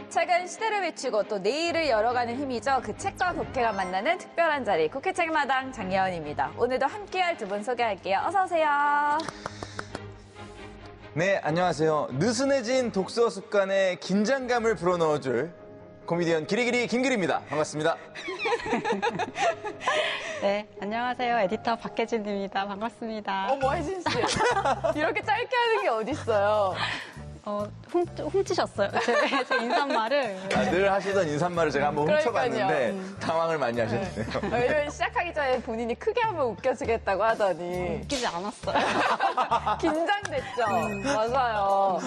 책은 시대를 비추고 또 내일을 열어가는 힘이죠. 그 책과 국회가 만나는 특별한 자리, 국회 책마당 장예원입니다. 오늘도 함께할 두 분 소개할게요. 어서 오세요. 네, 안녕하세요. 느슨해진 독서 습관에 긴장감을 불어넣어줄 코미디언 기리기리 김기리입니다. 반갑습니다. 네, 안녕하세요. 에디터 박혜진입니다. 반갑습니다. 어머, 혜진 씨. 이렇게 짧게 하는 게 어딨어요. 훔치셨어요. 제 인사말을. 늘 하시던 인사말을 제가 한번 훔쳐봤는데 당황을 많이 하셨네요. 왜냐면 시작하기 전에 본인이 크게 한번 웃겨주겠다고 하더니 웃기지 않았어요. 긴장됐죠? 맞아요.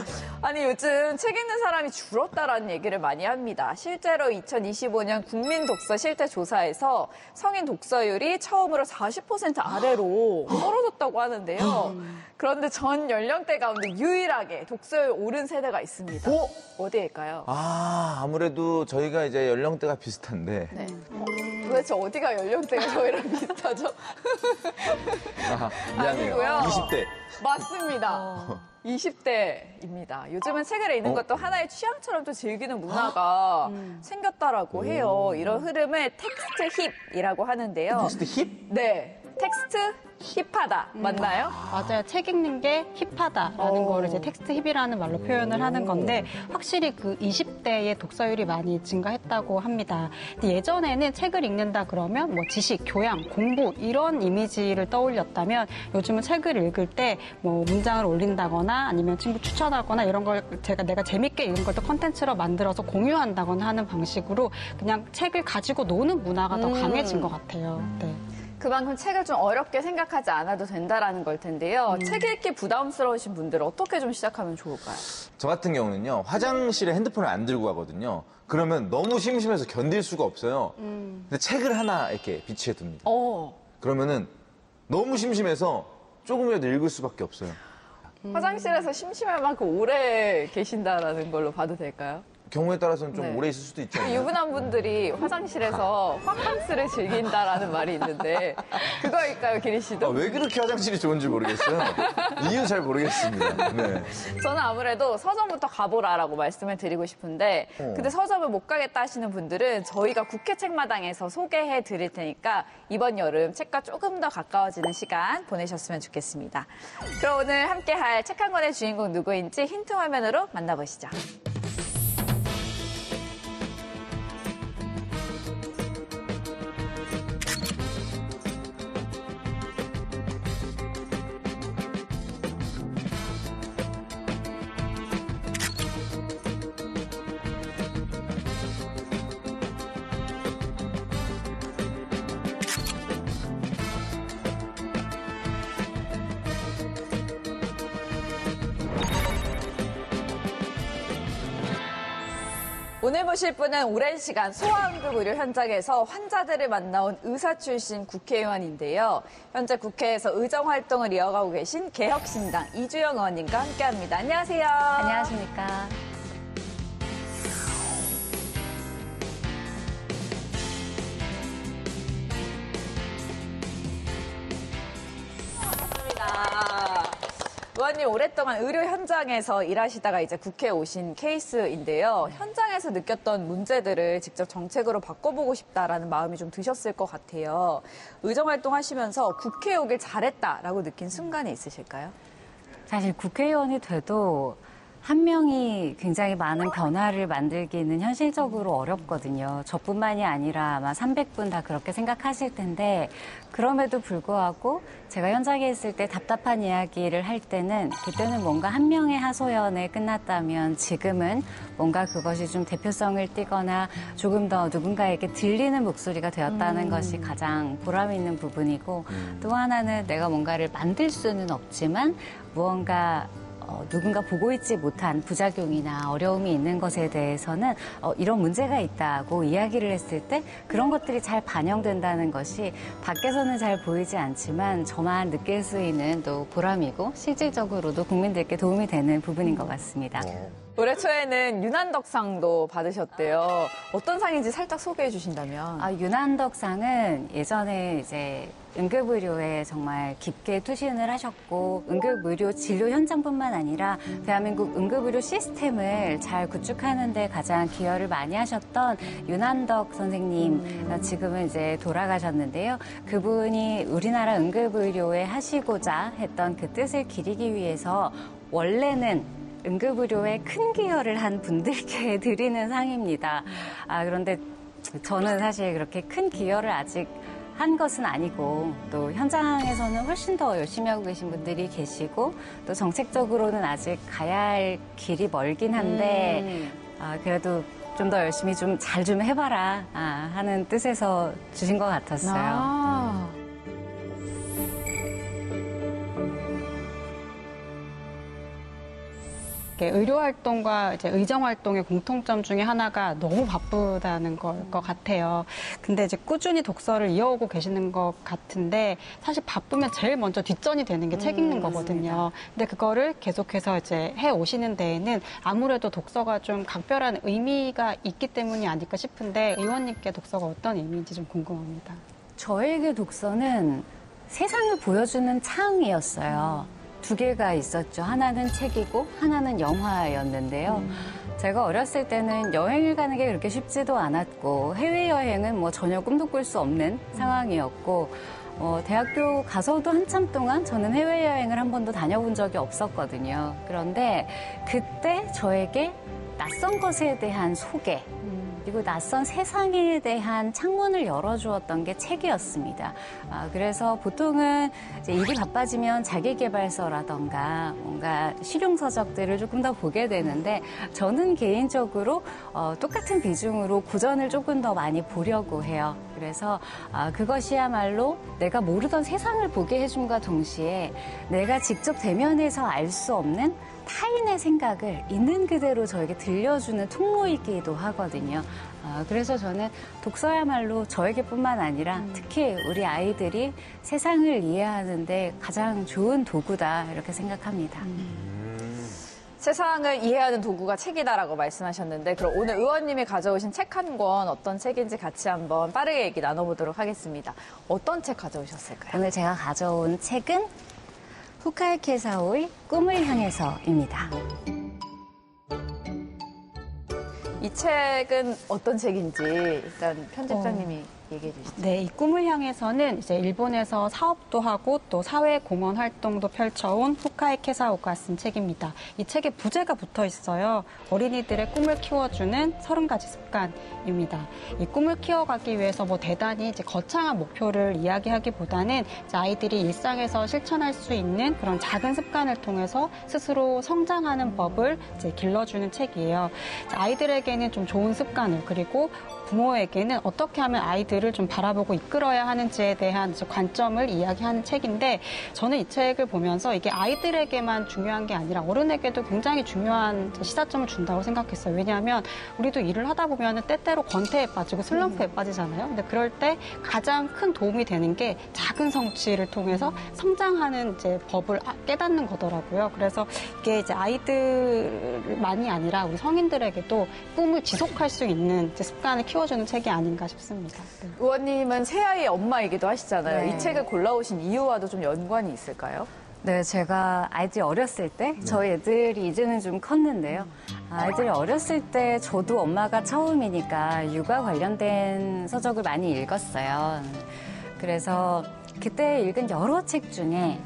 아니 요즘 책 읽는 사람이 줄었다라는 얘기를 많이 합니다. 실제로 2025년 국민 독서 실태 조사에서 성인 독서율이 처음으로 40% 아래로 떨어졌다고 하는데요. 그런데 전 연령대 가운데 유일하게 독서율 오른 세대가 있습니다. 어디일까요? 아무래도 저희가 이제 연령대가 비슷한데. 네. 도대체 어디가 연령대가 저희랑 비슷하죠? 미안해요. 아니고요. 20대. 맞습니다. 20대입니다. 요즘은 책을 읽는 것도 하나의 취향처럼 또 즐기는 문화가 생겼다라고 해요. 이런 흐름을 텍스트 힙이라고 하는데요. 텍스트 힙? 네. 텍스트 힙하다. 맞나요? 맞아요. 책 읽는 게 힙하다라는 거를 이제 텍스트 힙이라는 말로 표현을 하는 건데 확실히 그 20대의 독서율이 많이 증가했다고 합니다. 근데 예전에는 책을 읽는다 그러면 뭐 지식, 교양, 공부 이런 이미지를 떠올렸다면 요즘은 책을 읽을 때 뭐 문장을 올린다거나 아니면 친구 추천하거나 이런 걸 내가 재밌게 읽은 걸 또 컨텐츠로 만들어서 공유한다거나 하는 방식으로 그냥 책을 가지고 노는 문화가 더 강해진 것 같아요. 네. 그만큼 책을 좀 어렵게 생각하지 않아도 된다라는 걸 텐데요. 책 읽기 부담스러우신 분들은 어떻게 좀 시작하면 좋을까요? 저 같은 경우는요, 화장실에 핸드폰을 안 들고 가거든요. 그러면 너무 심심해서 견딜 수가 없어요. 근데 책을 하나 이렇게 비치해 둡니다. 그러면은 너무 심심해서 조금이라도 읽을 수밖에 없어요. 화장실에서 심심할 만큼 오래 계신다라는 걸로 봐도 될까요? 경우에 따라서는 좀 네. 오래 있을 수도 있잖아요. 유부남 분들이 화장실에서 화캉스를 즐긴다라는 말이 있는데 그거일까요, 기리 씨도? 왜 그렇게 화장실이 좋은지 모르겠어요. 이유 잘 모르겠습니다. 네. 저는 아무래도 서점부터 가보라라고 말씀을 드리고 싶은데 근데 서점을 못 가겠다 하시는 분들은 저희가 국회 책마당에서 소개해 드릴 테니까 이번 여름 책과 조금 더 가까워지는 시간 보내셨으면 좋겠습니다. 그럼 오늘 함께할 책 한 권의 주인공 누구인지 힌트 화면으로 만나보시죠. 오늘 보실 분은 오랜 시간 소아응급 의료 현장에서 환자들을 만나온 의사 출신 국회의원인데요. 현재 국회에서 의정 활동을 이어가고 계신 개혁신당 이주영 의원님과 함께합니다. 안녕하세요. 안녕하십니까. 반갑습니다. 의원님 오랫동안 의료 현장에서 일하시다가 이제 국회에 오신 케이스인데요. 현장에서 느꼈던 문제들을 직접 정책으로 바꿔보고 싶다라는 마음이 좀 드셨을 것 같아요. 의정 활동하시면서 국회에 오길 잘했다라고 느낀 순간이 있으실까요? 사실 국회의원이 돼도 한 명이 굉장히 많은 변화를 만들기는 현실적으로 어렵거든요. 저뿐만이 아니라 아마 300분 다 그렇게 생각하실 텐데 그럼에도 불구하고 제가 현장에 있을 때 답답한 이야기를 할 때는 그때는 뭔가 한 명의 하소연에 끝났다면 지금은 뭔가 그것이 좀 대표성을 띠거나 조금 더 누군가에게 들리는 목소리가 되었다는 것이 가장 보람 있는 부분이고 또 하나는 내가 뭔가를 만들 수는 없지만 무언가 누군가 보고 있지 못한 부작용이나 어려움이 있는 것에 대해서는 이런 문제가 있다고 이야기를 했을 때 그런 것들이 잘 반영된다는 것이 밖에서는 잘 보이지 않지만 저만 느낄 수 있는 또 보람이고 실질적으로도 국민들께 도움이 되는 부분인 것 같습니다. 올해 초에는 윤한덕상도 받으셨대요. 어떤 상인지 살짝 소개해 주신다면. 윤한덕상은 예전에 이제 응급의료에 정말 깊게 투신을 하셨고 응급의료 진료 현장뿐만 아니라 대한민국 응급의료 시스템을 잘 구축하는 데 가장 기여를 많이 하셨던 윤한덕 선생님 지금은 이제 돌아가셨는데요. 그분이 우리나라 응급의료에 하시고자 했던 그 뜻을 기리기 위해서 원래는 응급의료에 큰 기여를 한 분들께 드리는 상입니다. 그런데 저는 사실 그렇게 큰 기여를 아직 한 것은 아니고 또 현장에서는 훨씬 더 열심히 하고 계신 분들이 계시고 또 정책적으로는 아직 가야 할 길이 멀긴 한데 그래도 좀 더 열심히 좀 잘 좀 해봐라 하는 뜻에서 주신 것 같았어요. 의료 활동과 이제 의정 활동의 공통점 중에 하나가 너무 바쁘다는 걸 것 같아요. 근데 이제 꾸준히 독서를 이어오고 계시는 것 같은데 사실 바쁘면 제일 먼저 뒷전이 되는 게 책 읽는 거거든요. 근데 그거를 계속해서 이제 해 오시는 데에는 아무래도 독서가 좀 각별한 의미가 있기 때문이 아닐까 싶은데 의원님께 독서가 어떤 의미인지 좀 궁금합니다. 저에게 독서는 세상을 보여주는 창이었어요. 두 개가 있었죠. 하나는 책이고 하나는 영화였는데요. 제가 어렸을 때는 여행을 가는 게 그렇게 쉽지도 않았고 해외여행은 뭐 전혀 꿈도 꿀 수 없는 상황이었고 대학교 가서도 한참 동안 저는 해외여행을 한 번도 다녀본 적이 없었거든요. 그런데 그때 저에게 낯선 것에 대한 소개 그리고 낯선 세상에 대한 창문을 열어주었던 게 책이었습니다. 그래서 보통은 이제 일이 바빠지면 자기계발서라던가 뭔가 실용서적들을 조금 더 보게 되는데 저는 개인적으로 똑같은 비중으로 고전을 조금 더 많이 보려고 해요. 그래서 그것이야말로 내가 모르던 세상을 보게 해줌과 동시에 내가 직접 대면해서 알 수 없는 타인의 생각을 있는 그대로 저에게 들려주는 통로이기도 하거든요. 그래서 저는 독서야말로 저에게뿐만 아니라 특히 우리 아이들이 세상을 이해하는데 가장 좋은 도구다 이렇게 생각합니다. 세상을 이해하는 도구가 책이다라고 말씀하셨는데 그럼 오늘 의원님이 가져오신 책 한 권 어떤 책인지 같이 한번 빠르게 얘기 나눠보도록 하겠습니다. 어떤 책 가져오셨을까요? 오늘 제가 가져온 책은 후카이 케사오의 꿈을 향해서입니다. 이 책은 어떤 책인지 일단 편집장님이 얘기해 주시죠. 네, 이 꿈을 향해서는 이제 일본에서 사업도 하고 또 사회 공헌 활동도 펼쳐온 후카이 케사오가 쓴 책입니다. 이 책에 부제가 붙어 있어요. 어린이들의 꿈을 키워주는 30가지 습관입니다. 이 꿈을 키워가기 위해서 뭐 대단히 이제 거창한 목표를 이야기하기보다는 이제 아이들이 일상에서 실천할 수 있는 그런 작은 습관을 통해서 스스로 성장하는 법을 이제 길러주는 책이에요. 아이들에게는 좀 좋은 습관을 그리고 부모에게는 어떻게 하면 아이들을 좀 바라보고 이끌어야 하는지에 대한 관점을 이야기하는 책인데 저는 이 책을 보면서 이게 아이들에게만 중요한 게 아니라 어른에게도 굉장히 중요한 시사점을 준다고 생각했어요. 왜냐하면 우리도 일을 하다 보면 때때로 권태에 빠지고 슬럼프에 빠지잖아요. 근데 그럴 때 가장 큰 도움이 되는 게 작은 성취를 통해서 성장하는 이제 법을 깨닫는 거더라고요. 그래서 이게 이제 아이들만이 아니라 우리 성인들에게도 꿈을 지속할 수 있는 이제 습관을 키워주는 책이 아닌가 싶습니다. 네. 의원님은 새 아이의 엄마이기도 하시잖아요. 네. 이 책을 골라오신 이유와도 좀 연관이 있을까요? 네, 제가 아이들이 어렸을 때, 저희 애들이 이제는 좀 컸는데요. 아이들이 어렸을 때 저도 엄마가 처음이니까 육아 관련된 서적을 많이 읽었어요. 그래서 그때 읽은 여러 책 중에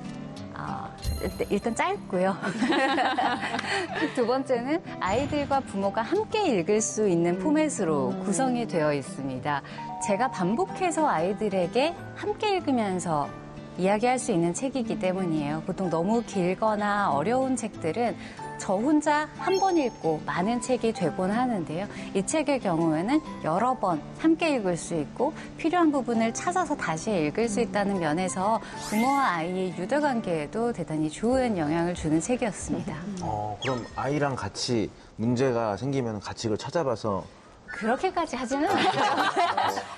일단 짧고요. 두 번째는 아이들과 부모가 함께 읽을 수 있는 포맷으로 구성이 되어 있습니다. 제가 반복해서 아이들에게 함께 읽으면서 이야기할 수 있는 책이기 때문이에요. 보통 너무 길거나 어려운 책들은 저 혼자 한 번 읽고 많은 책이 되곤 하는데요. 이 책의 경우에는 여러 번 함께 읽을 수 있고 필요한 부분을 찾아서 다시 읽을 수 있다는 면에서 부모와 아이의 유대관계에도 대단히 좋은 영향을 주는 책이었습니다. 그럼 아이랑 같이 문제가 생기면 같이 이걸 찾아봐서 그렇게까지 하지는 않아요.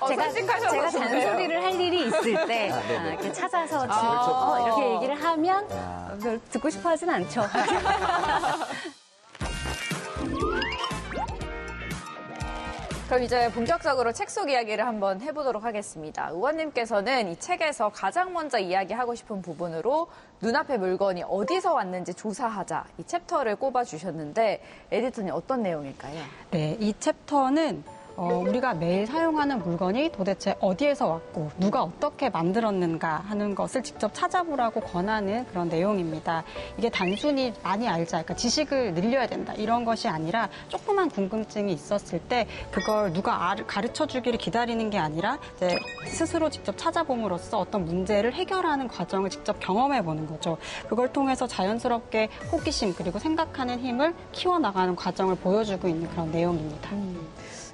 제가 잔소리를 할 일이 있을 때 이렇게 찾아서 이렇게 얘기를 하면 듣고 싶어 하진 않죠. 그럼 이제 본격적으로 책 속 이야기를 한번 해보도록 하겠습니다. 의원님께서는 이 책에서 가장 먼저 이야기하고 싶은 부분으로 눈앞의 물건이 어디서 왔는지 조사하자 이 챕터를 꼽아주셨는데 에디터님 어떤 내용일까요? 네, 이 챕터는 우리가 매일 사용하는 물건이 도대체 어디에서 왔고 누가 어떻게 만들었는가 하는 것을 직접 찾아보라고 권하는 그런 내용입니다. 이게 단순히 많이 알자, 그러니까 지식을 늘려야 된다 이런 것이 아니라 조그만 궁금증이 있었을 때 그걸 누가 가르쳐 주기를 기다리는 게 아니라 이제 스스로 직접 찾아봄으로써 어떤 문제를 해결하는 과정을 직접 경험해 보는 거죠. 그걸 통해서 자연스럽게 호기심 그리고 생각하는 힘을 키워나가는 과정을 보여주고 있는 그런 내용입니다.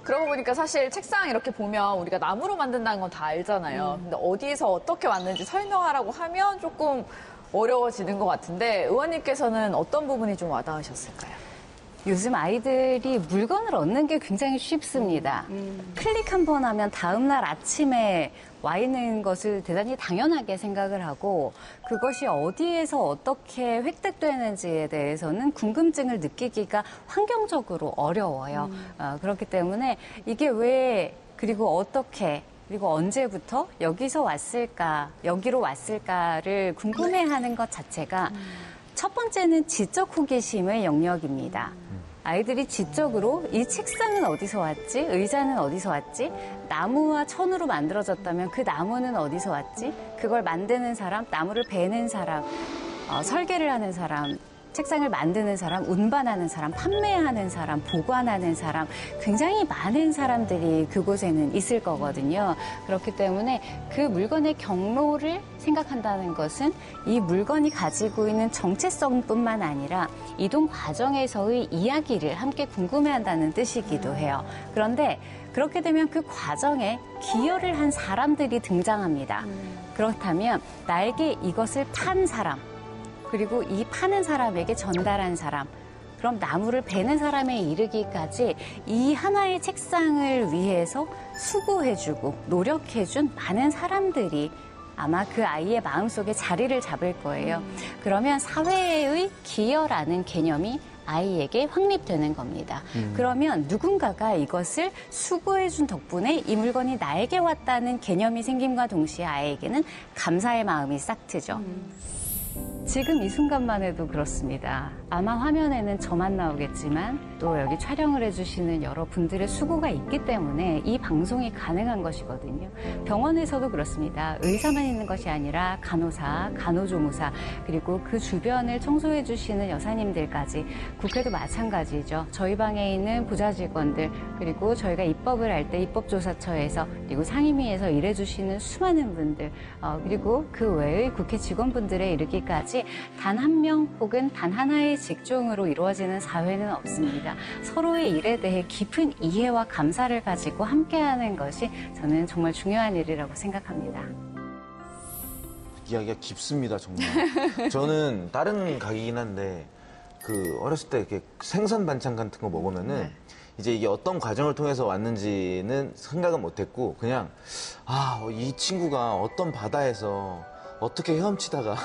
그러고 보니까 사실 책상 이렇게 보면 우리가 나무로 만든다는 건 다 알잖아요. 근데 어디서 어떻게 왔는지 설명하라고 하면 조금 어려워지는 것 같은데 의원님께서는 어떤 부분이 좀 와닿으셨을까요? 요즘 아이들이 물건을 얻는 게 굉장히 쉽습니다. 클릭 한 번 하면 다음날 아침에 와 있는 것을 대단히 당연하게 생각을 하고 그것이 어디에서 어떻게 획득되는지에 대해서는 궁금증을 느끼기가 환경적으로 어려워요. 그렇기 때문에 이게 왜 그리고 어떻게 그리고 언제부터 여기서 왔을까, 여기로 왔을까를 궁금해하는 것 자체가 첫 번째는 지적 호기심의 영역입니다. 아이들이 지적으로 이 책상은 어디서 왔지? 의자는 어디서 왔지? 나무와 천으로 만들어졌다면 그 나무는 어디서 왔지? 그걸 만드는 사람, 나무를 베는 사람, 설계를 하는 사람, 책상을 만드는 사람, 운반하는 사람, 판매하는 사람, 보관하는 사람, 굉장히 많은 사람들이 그곳에는 있을 거거든요. 그렇기 때문에 그 물건의 경로를 생각한다는 것은 이 물건이 가지고 있는 정체성뿐만 아니라 이동 과정에서의 이야기를 함께 궁금해한다는 뜻이기도 해요. 그런데 그렇게 되면 그 과정에 기여를 한 사람들이 등장합니다. 그렇다면 나에게 이것을 판 사람, 그리고 이 파는 사람에게 전달한 사람, 그럼 나무를 베는 사람에 이르기까지 이 하나의 책상을 위해서 수고해주고 노력해준 많은 사람들이 아마 그 아이의 마음속에 자리를 잡을 거예요. 그러면 사회의 기여라는 개념이 아이에게 확립되는 겁니다. 그러면 누군가가 이것을 수고해준 덕분에 이 물건이 나에게 왔다는 개념이 생김과 동시에 아이에게는 감사의 마음이 싹 트죠. 지금 이 순간만 해도 그렇습니다. 아마 화면에는 저만 나오겠지만 또 여기 촬영을 해주시는 여러분들의 수고가 있기 때문에 이 방송이 가능한 것이거든요. 병원에서도 그렇습니다. 의사만 있는 것이 아니라 간호사, 간호조무사, 그리고 그 주변을 청소해 주시는 여사님들까지, 국회도 마찬가지죠. 저희 방에 있는 부자직원들, 그리고 저희가 입법을 할 때 입법조사처에서, 그리고 상임위에서 일해주시는 수많은 분들, 그리고 그 외의 국회 직원분들에 이르기까지 단 한 명 혹은 단 하나의 직종으로 이루어지는 사회는 없습니다. 서로의 일에 대해 깊은 이해와 감사를 가지고 함께하는 것이 저는 정말 중요한 일이라고 생각합니다. 이야기가 깊습니다, 정말. 저는 다른 각이긴 한데 어렸을 때 이렇게 생선 반찬 같은 거 먹으면은 이제 이게 어떤 과정을 통해서 왔는지는 생각은 못했고 그냥 이 친구가 어떤 바다에서 어떻게 헤엄치다가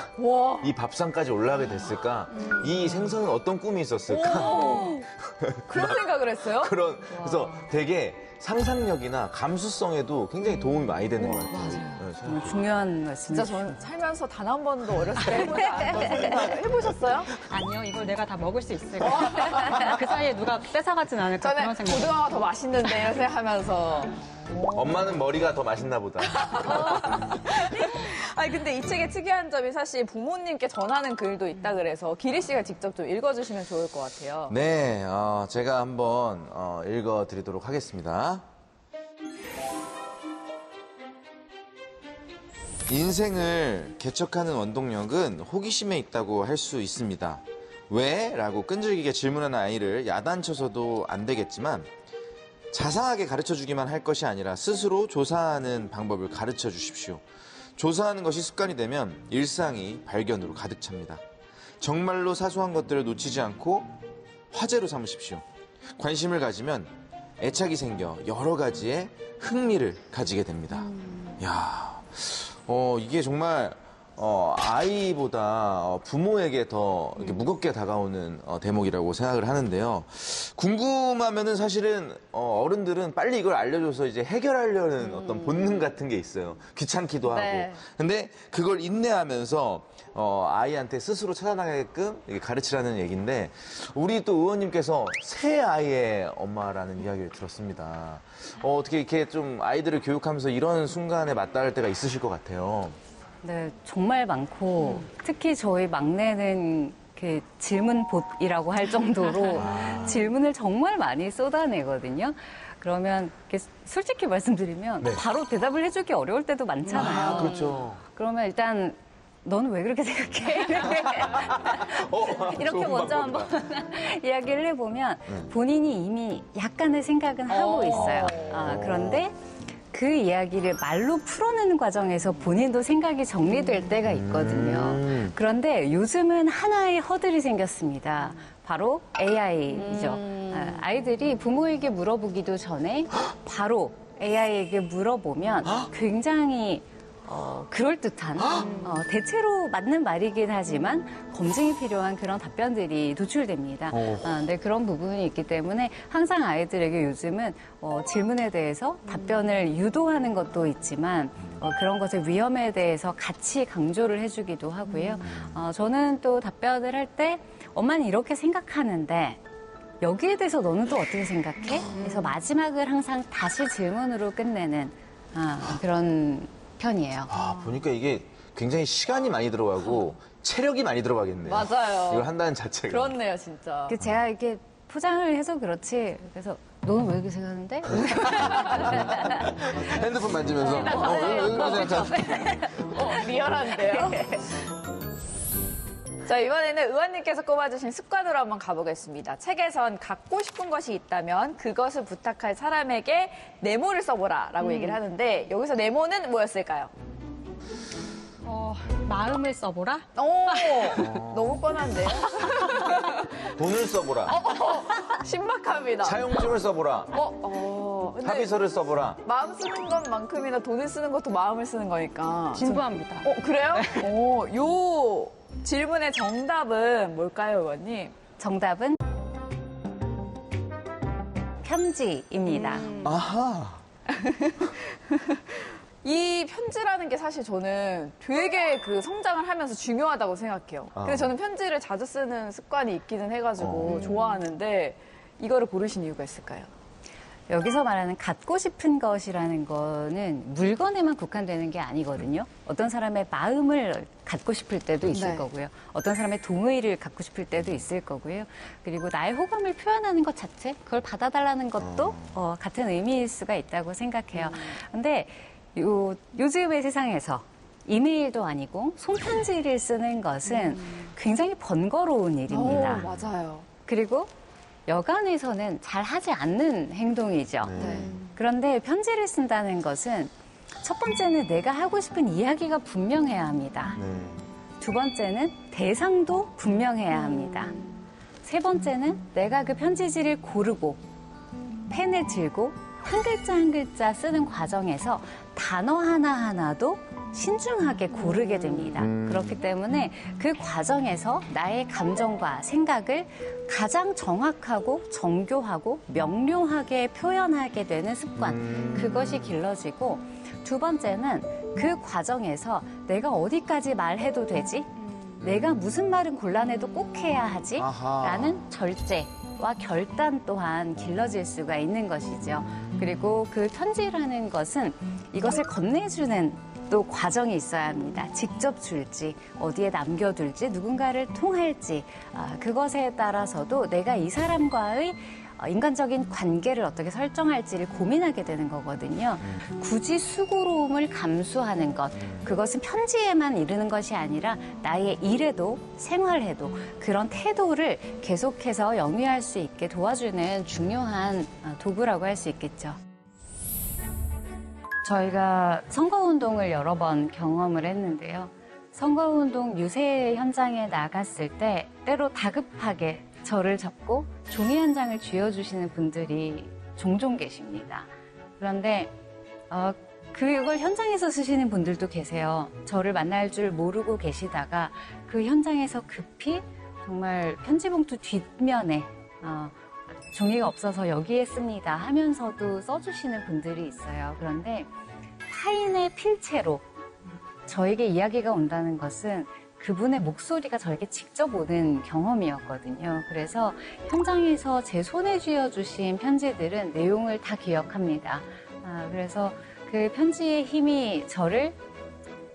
이 밥상까지 올라가게 됐을까? 이 생선은 어떤 꿈이 있었을까? 그런 생각을 했어요? 그래서 되게 상상력이나 감수성에도 굉장히 도움이 많이 되는 것 같아요. 정말 중요한 말씀이죠. 진짜 저는 살면서 단 한 번도 어렸을 때 해보지 않았던 생각 해보셨어요? 아니요, 이걸 내가 다 먹을 수 있을까? 그 사이에 누가 뺏어가진 않을까 저는 그런 생각. 고등어가 더 맛있는데 이런 생각하면서 엄마는 머리가 더 맛있나 보다. 아니 근데 이 책의 특이한 점이 사실 부모님께 전하는 글도 있다 그래서 기리 씨가 직접 좀 읽어주시면 좋을 것 같아요. 네, 제가 한번 읽어드리도록 하겠습니다. 인생을 개척하는 원동력은 호기심에 있다고 할 수 있습니다. 왜? 라고 끈질기게 질문하는 아이를 야단쳐서도 안 되겠지만 자상하게 가르쳐주기만 할 것이 아니라 스스로 조사하는 방법을 가르쳐 주십시오. 조사하는 것이 습관이 되면 일상이 발견으로 가득 찹니다. 정말로 사소한 것들을 놓치지 않고 화제로 삼으십시오. 관심을 가지면 애착이 생겨 여러 가지의 흥미를 가지게 됩니다. 이게 정말 아이보다 부모에게 더 이렇게 무겁게 다가오는 대목이라고 생각을 하는데요. 궁금하면은 사실은 어른들은 빨리 이걸 알려줘서 이제 해결하려는 어떤 본능 같은 게 있어요. 귀찮기도 하고. 네. 근데 그걸 인내하면서 아이한테 스스로 찾아나가게끔 이렇게 가르치라는 얘기인데 우리 또 의원님께서 새 아이의 엄마라는 이야기를 들었습니다. 어떻게 이렇게 좀 아이들을 교육하면서 이런 순간에 맞닿을 때가 있으실 것 같아요. 네, 정말 많고 특히 저희 막내는 그 질문봇이라고 할 정도로 질문을 정말 많이 쏟아내거든요. 그러면 이렇게 솔직히 말씀드리면 네. 바로 대답을 해주기 어려울 때도 많잖아요. 그렇죠. 그러면 일단 너는 왜 그렇게 생각해? 이렇게 좋은 먼저 방법이다. 한번 이야기를 해보면 본인이 이미 약간의 생각은 하고 있어요. 그런데 그 이야기를 말로 풀어내는 과정에서 본인도 생각이 정리될 때가 있거든요. 그런데 요즘은 하나의 허들이 생겼습니다. 바로 AI이죠. 아이들이 부모에게 물어보기도 전에 바로 AI에게 물어보면 굉장히 그럴듯한, 대체로 맞는 말이긴 하지만 검증이 필요한 그런 답변들이 도출됩니다. 네, 그런 부분이 있기 때문에 항상 아이들에게 요즘은 질문에 대해서 답변을 유도하는 것도 있지만 그런 것의 위험에 대해서 같이 강조를 해주기도 하고요. 저는 또 답변을 할 때 엄마는 이렇게 생각하는데 여기에 대해서 너는 또 어떻게 생각해? 그래서 마지막을 항상 다시 질문으로 끝내는 그런 편이에요. 보니까 이게 굉장히 시간이 많이 들어가고 체력이 많이 들어가겠네요. 맞아요. 이걸 한다는 자체가. 그렇네요, 진짜. 제가 이렇게 포장을 해서 그렇지. 그래서 너는 왜 그렇게 생각하는데? 핸드폰 만지면서 왜 그렇게 생각하지? 리얼한데요? 자, 이번에는 의원님께서 꼽아주신 습관으로 한번 가보겠습니다. 책에선 갖고 싶은 것이 있다면 그것을 부탁할 사람에게 네모를 써보라 라고 얘기를 하는데 여기서 네모는 뭐였을까요? 마음을 써보라? 오, 너무 뻔한데요? 돈을 써보라. 신박합니다. 차용증을 써보라. 근데 합의서를 써보라. 마음 쓰는 것만큼이나 돈을 쓰는 것도 마음을 쓰는 거니까. 진부합니다. 그래요? 요 질문의 정답은 뭘까요, 의원님? 정답은 편지입니다. 아하. 이 편지라는 게 사실 저는 되게 그 성장을 하면서 중요하다고 생각해요. 근데 저는 편지를 자주 쓰는 습관이 있기는 해가지고 좋아하는데 이거를 고르신 이유가 있을까요? 여기서 말하는 갖고 싶은 것이라는 거는 물건에만 국한되는 게 아니거든요. 어떤 사람의 마음을 갖고 싶을 때도 있을 네. 거고요. 어떤 사람의 동의를 갖고 싶을 때도 있을 거고요. 그리고 나의 호감을 표현하는 것 자체, 그걸 받아달라는 것도 같은 의미일 수가 있다고 생각해요. 근데 요즘의 세상에서 이메일도 아니고 손편지를 쓰는 것은 굉장히 번거로운 일입니다. 맞아요. 그리고 여간에서는 잘 하지 않는 행동이죠. 네. 그런데 편지를 쓴다는 것은 첫 번째는 내가 하고 싶은 이야기가 분명해야 합니다. 두 번째는 대상도 분명해야 합니다. 세 번째는 내가 그 편지지를 고르고 펜을 들고 한 글자 한 글자 쓰는 과정에서 단어 하나하나도 신중하게 고르게 됩니다. 그렇기 때문에 그 과정에서 나의 감정과 생각을 가장 정확하고 정교하고 명료하게 표현하게 되는 습관, 그것이 길러지고 두 번째는 그 과정에서 내가 어디까지 말해도 되지? 내가 무슨 말은 곤란해도 꼭 해야 하지? 라는 절제와 결단 또한 길러질 수가 있는 것이죠. 그리고 그 편지라는 것은 이것을 건네주는 또 과정이 있어야 합니다. 직접 줄지, 어디에 남겨둘지, 누군가를 통할지, 그것에 따라서도 내가 이 사람과의 인간적인 관계를 어떻게 설정할지를 고민하게 되는 거거든요. 굳이 수고로움을 감수하는 것, 그것은 편지에만 이르는 것이 아니라 나의 일에도 생활에도 그런 태도를 계속해서 영위할 수 있게 도와주는 중요한 도구라고 할 수 있겠죠. 저희가 선거운동을 여러 번 경험을 했는데요. 선거운동 유세 현장에 나갔을 때 때로 다급하게 저를 잡고 종이 한 장을 쥐어주시는 분들이 종종 계십니다. 그런데 그걸 현장에서 쓰시는 분들도 계세요. 저를 만날 줄 모르고 계시다가 그 현장에서 급히 정말 편지봉투 뒷면에 종이가 없어서 여기에 씁니다 하면서도 써주시는 분들이 있어요. 그런데 타인의 필체로 저에게 이야기가 온다는 것은 그분의 목소리가 저에게 직접 오는 경험이었거든요. 그래서 현장에서 제 손에 쥐어주신 편지들은 내용을 다 기억합니다. 그래서 그 편지의 힘이 저를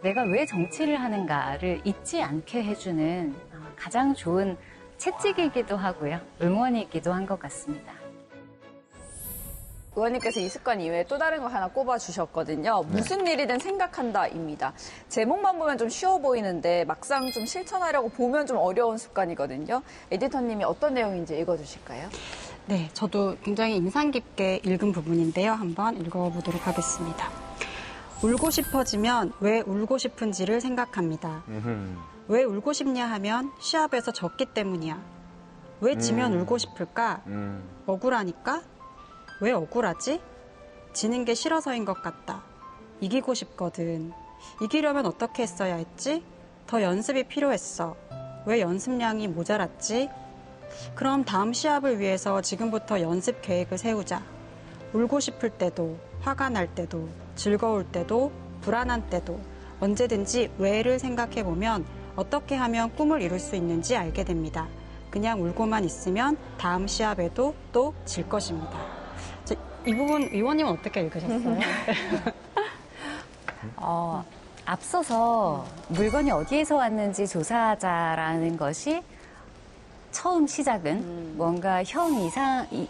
내가 왜 정치를 하는가를 잊지 않게 해주는 가장 좋은 채찍이기도 하고요. 응원이기도 한 것 같습니다. 의원님께서 이 습관 이외에 또 다른 거 하나 꼽아주셨거든요. 무슨 일이든 생각한다입니다. 제목만 보면 좀 쉬워 보이는데 막상 좀 실천하려고 보면 좀 어려운 습관이거든요. 에디터님이 어떤 내용인지 읽어주실까요? 네, 저도 굉장히 인상 깊게 읽은 부분인데요. 한번 읽어보도록 하겠습니다. 울고 싶어지면 왜 울고 싶은지를 생각합니다. 왜 울고 싶냐 하면 시합에서 졌기 때문이야. 왜 지면 울고 싶을까? 억울하니까? 왜 억울하지? 지는 게 싫어서인 것 같다. 이기고 싶거든. 이기려면 어떻게 했어야 했지? 더 연습이 필요했어. 왜 연습량이 모자랐지? 그럼 다음 시합을 위해서 지금부터 연습 계획을 세우자. 울고 싶을 때도, 화가 날 때도, 즐거울 때도, 불안한 때도 언제든지 왜를 생각해보면 어떻게 하면 꿈을 이룰 수 있는지 알게 됩니다. 그냥 울고만 있으면 다음 시합에도 또 질 것입니다. 이 부분 의원님은 어떻게 읽으셨어요? 앞서서 물건이 어디에서 왔는지 조사하자라는 것이 처음 시작은 뭔가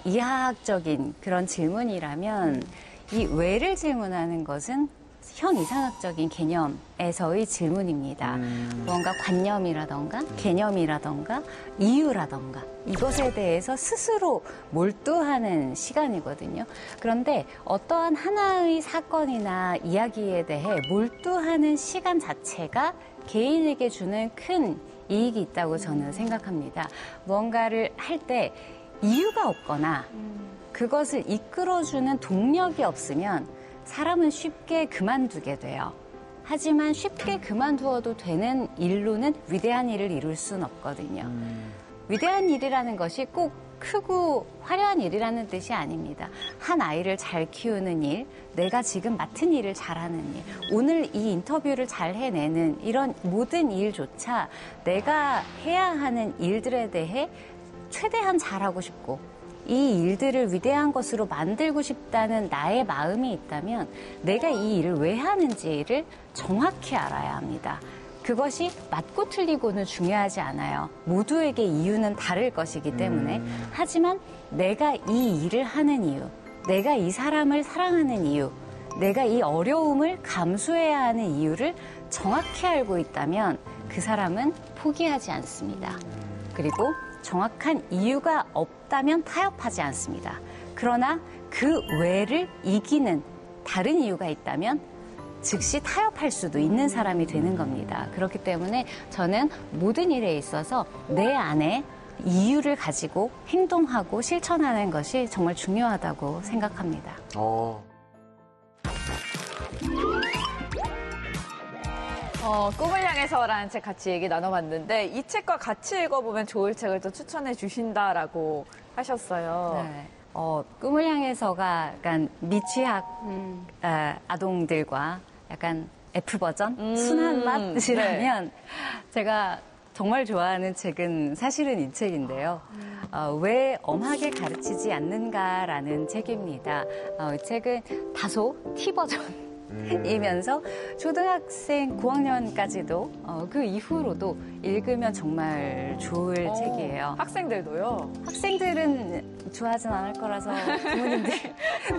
이하학적인 그런 질문이라면 이 왜를 질문하는 것은 이상학적인 개념에서의 질문입니다. 뭔가 관념이라던가 개념이라던가 이유라던가 이것에 대해서 스스로 몰두하는 시간이거든요. 그런데 어떠한 하나의 사건이나 이야기에 대해 몰두하는 시간 자체가 개인에게 주는 큰 이익이 있다고 저는 생각합니다. 뭔가를 할 때 이유가 없거나 그것을 이끌어주는 동력이 없으면 사람은 쉽게 그만두게 돼요. 하지만 쉽게 그만두어도 되는 일로는 위대한 일을 이룰 수는 없거든요. 위대한 일이라는 것이 꼭 크고 화려한 일이라는 뜻이 아닙니다. 한 아이를 잘 키우는 일, 내가 지금 맡은 일을 잘하는 일, 오늘 이 인터뷰를 잘 해내는 이런 모든 일조차 내가 해야 하는 일들에 대해 최대한 잘하고 싶고 이 일들을 위대한 것으로 만들고 싶다는 나의 마음이 있다면 내가 이 일을 왜 하는지를 정확히 알아야 합니다. 그것이 맞고 틀리고는 중요하지 않아요. 모두에게 이유는 다를 것이기 때문에. 하지만 내가 이 일을 하는 이유, 내가 이 사람을 사랑하는 이유, 내가 이 어려움을 감수해야 하는 이유를 정확히 알고 있다면 그 사람은 포기하지 않습니다. 그리고 정확한 이유가 없다면 타협하지 않습니다. 그러나 그 외를 이기는 다른 이유가 있다면 즉시 타협할 수도 있는 사람이 되는 겁니다. 그렇기 때문에 저는 모든 일에 있어서 내 안에 이유를 가지고 행동하고 실천하는 것이 정말 중요하다고 생각합니다. 꿈을 향해서라는 책 같이 얘기 나눠봤는데 이 책과 같이 읽어보면 좋을 책을 또 추천해 주신다라고 하셨어요. 네. 꿈을 향해서가 약간 미취학 아동들과 약간 F 버전 순한 맛이라면 제가 정말 좋아하는 책은 사실은 이 책인데요. 왜 엄하게 가르치지 않는가라는 책입니다. 이 책은 다소 T 버전이면서 초등학생 9학년까지도 그 이후로도 읽으면 정말 좋을 책이에요. 학생들도요? 학생들은 좋아하진 않을 거라서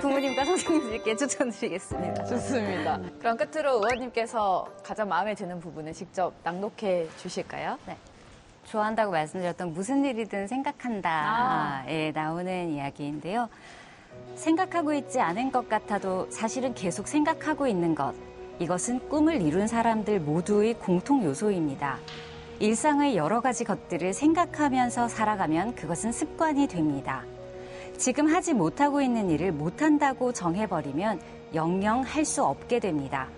부모님과 선생님들께 추천드리겠습니다. 좋습니다. 그럼 끝으로 의원님께서 가장 마음에 드는 부분을 직접 낭독해 주실까요? 네. 좋아한다고 말씀드렸던 무슨 일이든 생각한다에 나오는 이야기인데요. 생각하고 있지 않은 것 같아도 사실은 계속 생각하고 있는 것. 이것은 꿈을 이룬 사람들 모두의 공통 요소입니다. 일상의 여러 가지 것들을 생각하면서 살아가면 그것은 습관이 됩니다. 지금 하지 못하고 있는 일을 못한다고 정해버리면 영영 할 수 없게 됩니다.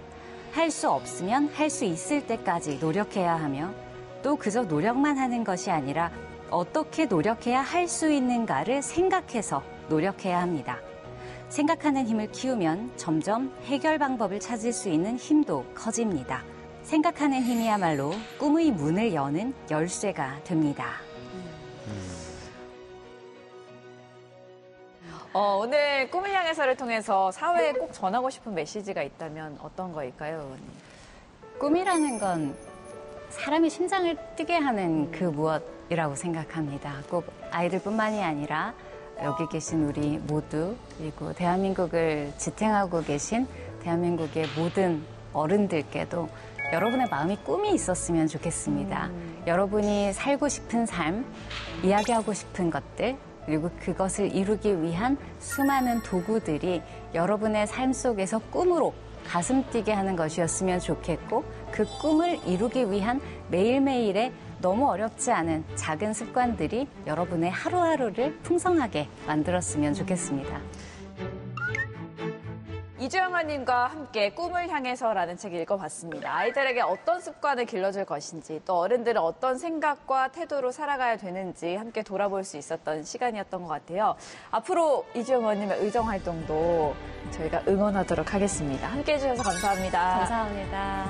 할 수 없으면 할 수 있을 때까지 노력해야 하며 또 그저 노력만 하는 것이 아니라 어떻게 노력해야 할 수 있는가를 생각해서 노력해야 합니다. 생각하는 힘을 키우면 점점 해결 방법을 찾을 수 있는 힘도 커집니다. 생각하는 힘이야말로 꿈의 문을 여는 열쇠가 됩니다. 오늘 꿈을 향해서를 통해서 사회에 꼭 전하고 싶은 메시지가 있다면 어떤 거일까요, 의원님? 꿈이라는 건 사람의 심장을 뛰게 하는 그 무엇이라고 생각합니다. 꼭 아이들뿐만이 아니라 여기 계신 우리 모두, 그리고 대한민국을 지탱하고 계신 대한민국의 모든 어른들께도 여러분의 마음이 꿈이 있었으면 좋겠습니다. 여러분이 살고 싶은 삶, 이야기하고 싶은 것들, 그리고 그것을 이루기 위한 수많은 도구들이 여러분의 삶 속에서 꿈으로 가슴 뛰게 하는 것이었으면 좋겠고, 그 꿈을 이루기 위한 매일매일의 너무 어렵지 않은 작은 습관들이 여러분의 하루하루를 풍성하게 만들었으면 좋겠습니다. 이주영아님과 함께 꿈을 향해서라는 책 읽어봤습니다. 아이들에게 어떤 습관을 길러줄 것인지, 또 어른들은 어떤 생각과 태도로 살아가야 되는지 함께 돌아볼 수 있었던 시간이었던 것 같아요. 앞으로 이주영아님의 의정활동도 저희가 응원하도록 하겠습니다. 함께 해주셔서 감사합니다. 감사합니다.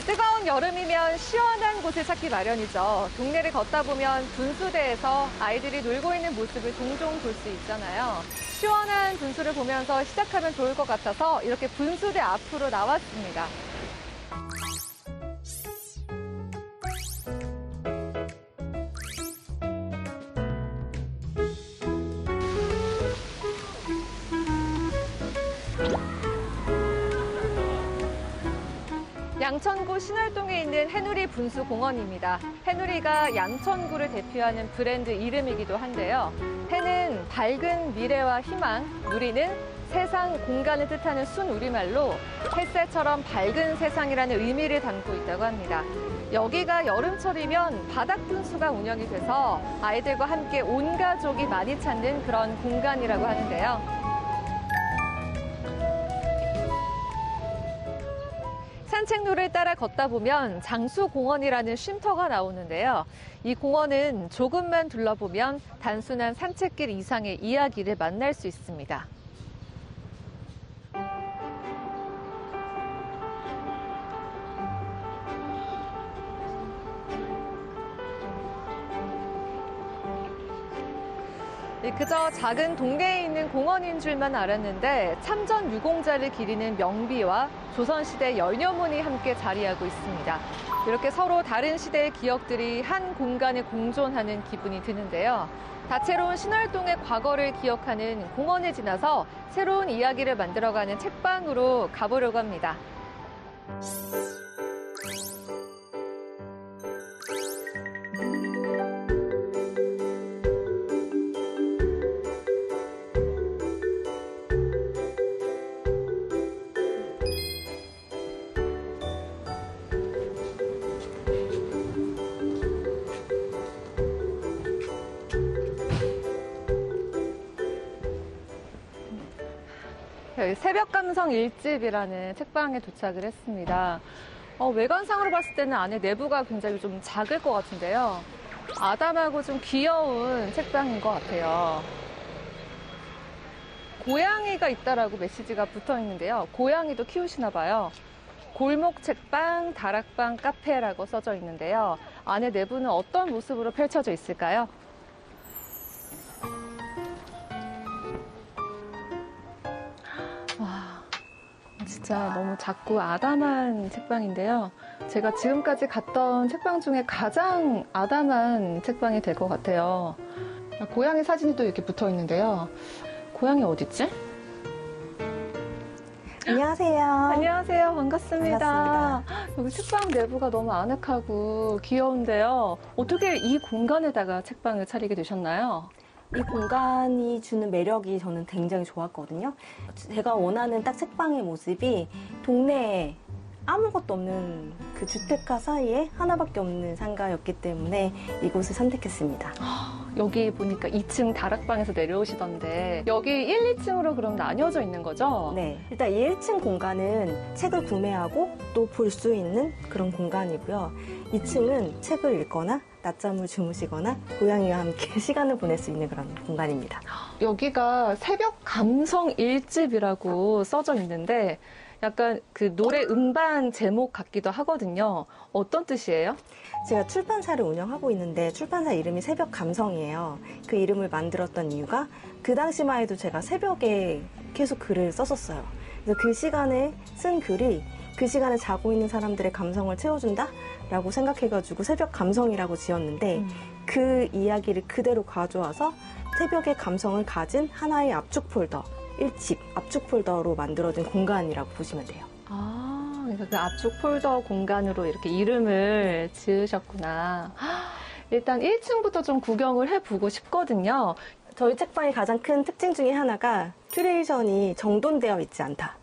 뜨거운 여름이면 시원한 곳을 찾기 마련이죠. 동네를 걷다 보면 분수대에서 아이들이 놀고 있는 모습을 종종 볼 수 있잖아요. 시원한 분수를 보면서 시작하면 좋을 것 같아서 이렇게 분수대 앞으로 나왔습니다. 양천구 신월동에 있는 해누리 분수공원입니다. 해누리가 양천구를 대표하는 브랜드 이름이기도 한데요. 해는 밝은 미래와 희망, 누리는 세상, 공간을 뜻하는 순우리말로 햇살처럼 밝은 세상이라는 의미를 담고 있다고 합니다. 여기가 여름철이면 바닥 분수가 운영이 돼서 아이들과 함께 온 가족이 많이 찾는 그런 공간이라고 하는데요. 산책로를 따라 걷다 보면 장수공원이라는 쉼터가 나오는데요. 이 공원은 조금만 둘러보면 단순한 산책길 이상의 이야기를 만날 수 있습니다. 그저 작은 동네에 있는 공원인 줄만 알았는데 참전 유공자를 기리는 명비와 조선시대 열녀문이 함께 자리하고 있습니다. 이렇게 서로 다른 시대의 기억들이 한 공간에 공존하는 기분이 드는데요. 다채로운 신월동의 과거를 기억하는 공원을 지나서 새로운 이야기를 만들어가는 책방으로 가보려고 합니다. 새벽감성 1집이라는 책방에 도착을 했습니다. 외관상으로 봤을 때는 안에 내부가 굉장히 좀 작을 것 같은데요. 아담하고 좀 귀여운 책방인 것 같아요. 고양이가 있다라고 메시지가 붙어 있는데요. 고양이도 키우시나 봐요. 골목 책방, 다락방, 카페라고 써져 있는데요. 안에 내부는 어떤 모습으로 펼쳐져 있을까요? 와, 진짜 너무 작고 아담한 책방인데요. 제가 지금까지 갔던 책방 중에 가장 아담한 책방이 될 것 같아요. 고양이 사진이 또 이렇게 붙어 있는데요. 고양이 어딨지? 안녕하세요. 안녕하세요. 반갑습니다. 반갑습니다. 여기 책방 내부가 너무 아늑하고 귀여운데요. 어떻게 이 공간에다가 책방을 차리게 되셨나요? 이 공간이 주는 매력이 저는 굉장히 좋았거든요. 제가 원하는 딱 책방의 모습이 동네에 아무것도 없는 그 주택가 사이에 하나밖에 없는 상가였기 때문에 이곳을 선택했습니다. 여기 보니까 2층 다락방에서 내려오시던데 여기 1, 2층으로 그럼 나뉘어져 있는 거죠? 네, 일단 이 1층 공간은 책을 구매하고 또 볼 수 있는 그런 공간이고요. 2층은 책을 읽거나 낮잠을 주무시거나 고양이와 함께 시간을 보낼 수 있는 그런 공간입니다. 여기가 새벽 감성 1집이라고 써져 있는데 약간 그 노래 음반 제목 같기도 하거든요. 어떤 뜻이에요? 제가 출판사를 운영하고 있는데 출판사 이름이 새벽 감성이에요. 그 이름을 만들었던 이유가 그 당시만 해도 제가 새벽에 계속 글을 썼었어요. 그래서 그 시간에 쓴 글이 그 시간에 자고 있는 사람들의 감성을 채워준다라고 생각해가지고 새벽 감성이라고 지었는데 그 이야기를 그대로 가져와서 새벽의 감성을 가진 하나의 압축 폴더, 1집 압축 폴더로 만들어진 공간이라고 보시면 돼요. 아, 그러니까 그 압축 폴더 공간으로 이렇게 이름을 지으셨구나. 일단 1층부터 좀 구경을 해보고 싶거든요. 저희 책방의 가장 큰 특징 중에 하나가 큐레이션이 정돈되어 있지 않다.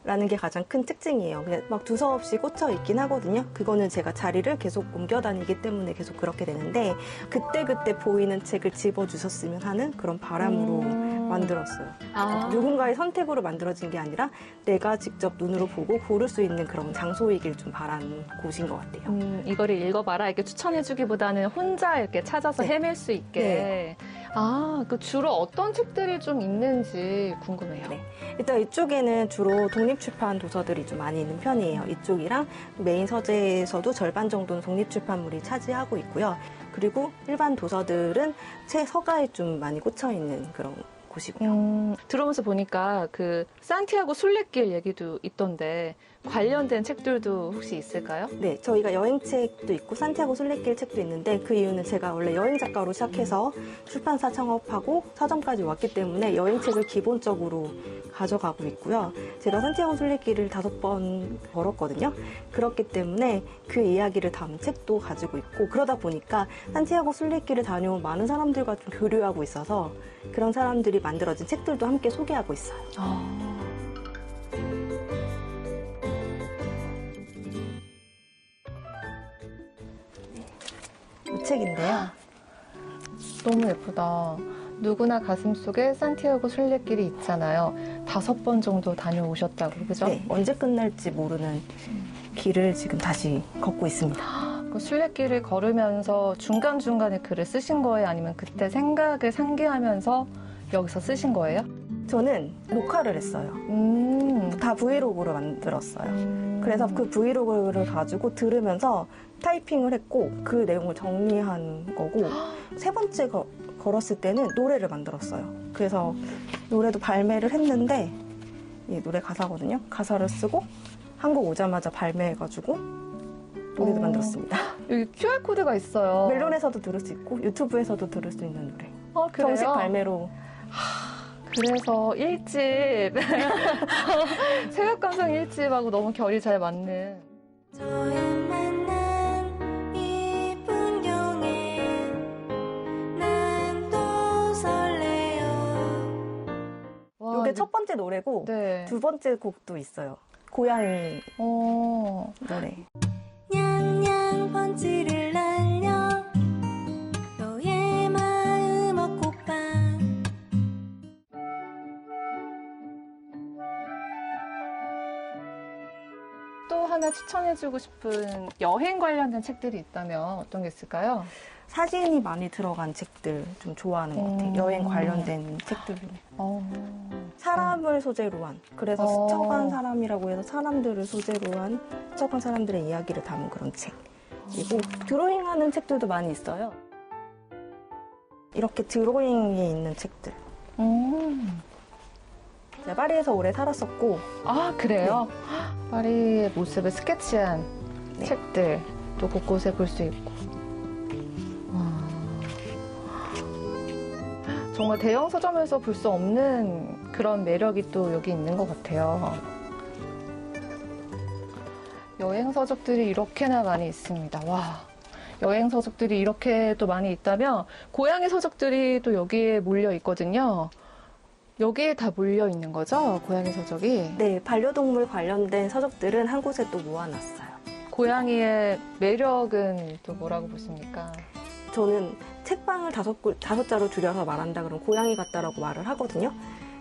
라는 게 가장 큰 특징이에요. 그냥 막 두서없이 꽂혀 있긴 하거든요. 그거는 제가 자리를 계속 옮겨 다니기 때문에 계속 그렇게 되는데 그때그때 보이는 책을 집어주셨으면 하는 그런 바람으로 만들었어요. 아. 누군가의 선택으로 만들어진 게 아니라 내가 직접 눈으로 보고 고를 수 있는 그런 장소이길 좀 바란 곳인 것 같아요. 이거를 읽어봐라 이렇게 추천해주기보다는 혼자 이렇게 찾아서 네. 헤맬 수 있게. 네. 아, 그 주로 어떤 책들이 좀 있는지 궁금해요. 네. 일단 이쪽에는 주로 독립출판 도서들이 좀 많이 있는 편이에요. 이쪽이랑 메인 서재에서도 절반 정도는 독립출판물이 차지하고 있고요. 그리고 일반 도서들은 책 서가에 좀 많이 꽂혀 있는 그런 곳이고요. 들어오면서 보니까 그 산티아고 순례길 얘기도 있던데 관련된 책들도 혹시 있을까요? 네, 저희가 여행책도 있고 산티아고 순례길 책도 있는데 그 이유는 제가 원래 여행 작가로 시작해서 출판사 창업하고 서점까지 왔기 때문에 여행책을 기본적으로 가져가고 있고요. 제가 산티아고 순례길을 5번 걸었거든요. 그렇기 때문에 그 이야기를 담은 책도 가지고 있고 그러다 보니까 산티아고 순례길을 다녀온 많은 사람들과 좀 교류하고 있어서 그런 사람들이 만들어진 책들도 함께 소개하고 있어요. 이 책인데요. 너무 예쁘다. 누구나 가슴속에 산티아고 순례길이 있잖아요. 5번 정도 다녀오셨다고, 그죠? 네, 언제 끝날지 모르는 길을 지금 다시 걷고 있습니다. 그 순례길을 걸으면서 중간중간에 글을 쓰신 거예요? 아니면 그때 생각을 상기하면서 여기서 쓰신 거예요? 저는 녹화를 했어요. 다 브이로그로 만들었어요. 그래서 그 브이로그를 가지고 들으면서 타이핑을 했고 그 내용을 정리한 거고 세 번째 걸었을 때는 노래를 만들었어요. 그래서 노래도 발매를 했는데 이 노래 가사거든요. 가사를 쓰고 한국 오자마자 발매해가지고 노래도 만들었습니다. 여기 QR코드가 있어요. 멜론에서도 들을 수 있고 유튜브에서도 들을 수 있는 노래. 그래요? 정식 발매로. 그래서 1집 새벽감성 1집하고 너무 결이 잘 맞는 처음 만난 이 풍경에 난 또 설레요. 와, 이게 첫 번째 노래고 네. 두 번째 곡도 있어요. 고양이 노래. 냥냥 번지를 날려 너의 마음 얻고파. 또 하나 추천해주고 싶은 여행 관련된 책들이 있다면 어떤 게 있을까요? 사진이 많이 들어간 책들 좀 좋아하는 것 같아요. 여행 관련된 책들. 사람을 소재로 한, 그래서 스쳐간 사람이라고 해서 사람들을 소재로 한 스쳐간 사람들의 이야기를 담은 그런 책. 그리고 드로잉하는 책들도 많이 있어요. 이렇게 드로잉이 있는 책들. 제가 파리에서 오래 살았었고 아, 그래요? 파리의 모습을 스케치한 책들 또 곳곳에 볼 수 있고. 정말 대형 서점에서 볼 수 없는 그런 매력이 또 여기 있는 것 같아요. 여행 서적들이 이렇게나 많이 있습니다. 와, 여행 서적들이 이렇게 또 많이 있다면 고양이 서적들이 또 여기에 몰려 있거든요. 여기에 다 몰려 있는 거죠? 고양이 서적이? 네, 반려동물 관련된 서적들은 한 곳에 또 모아놨어요. 고양이의 매력은 또 뭐라고 보십니까? 저는 책방을 다섯 자로 줄여서 말한다 그러면 고양이 같다라고 말을 하거든요.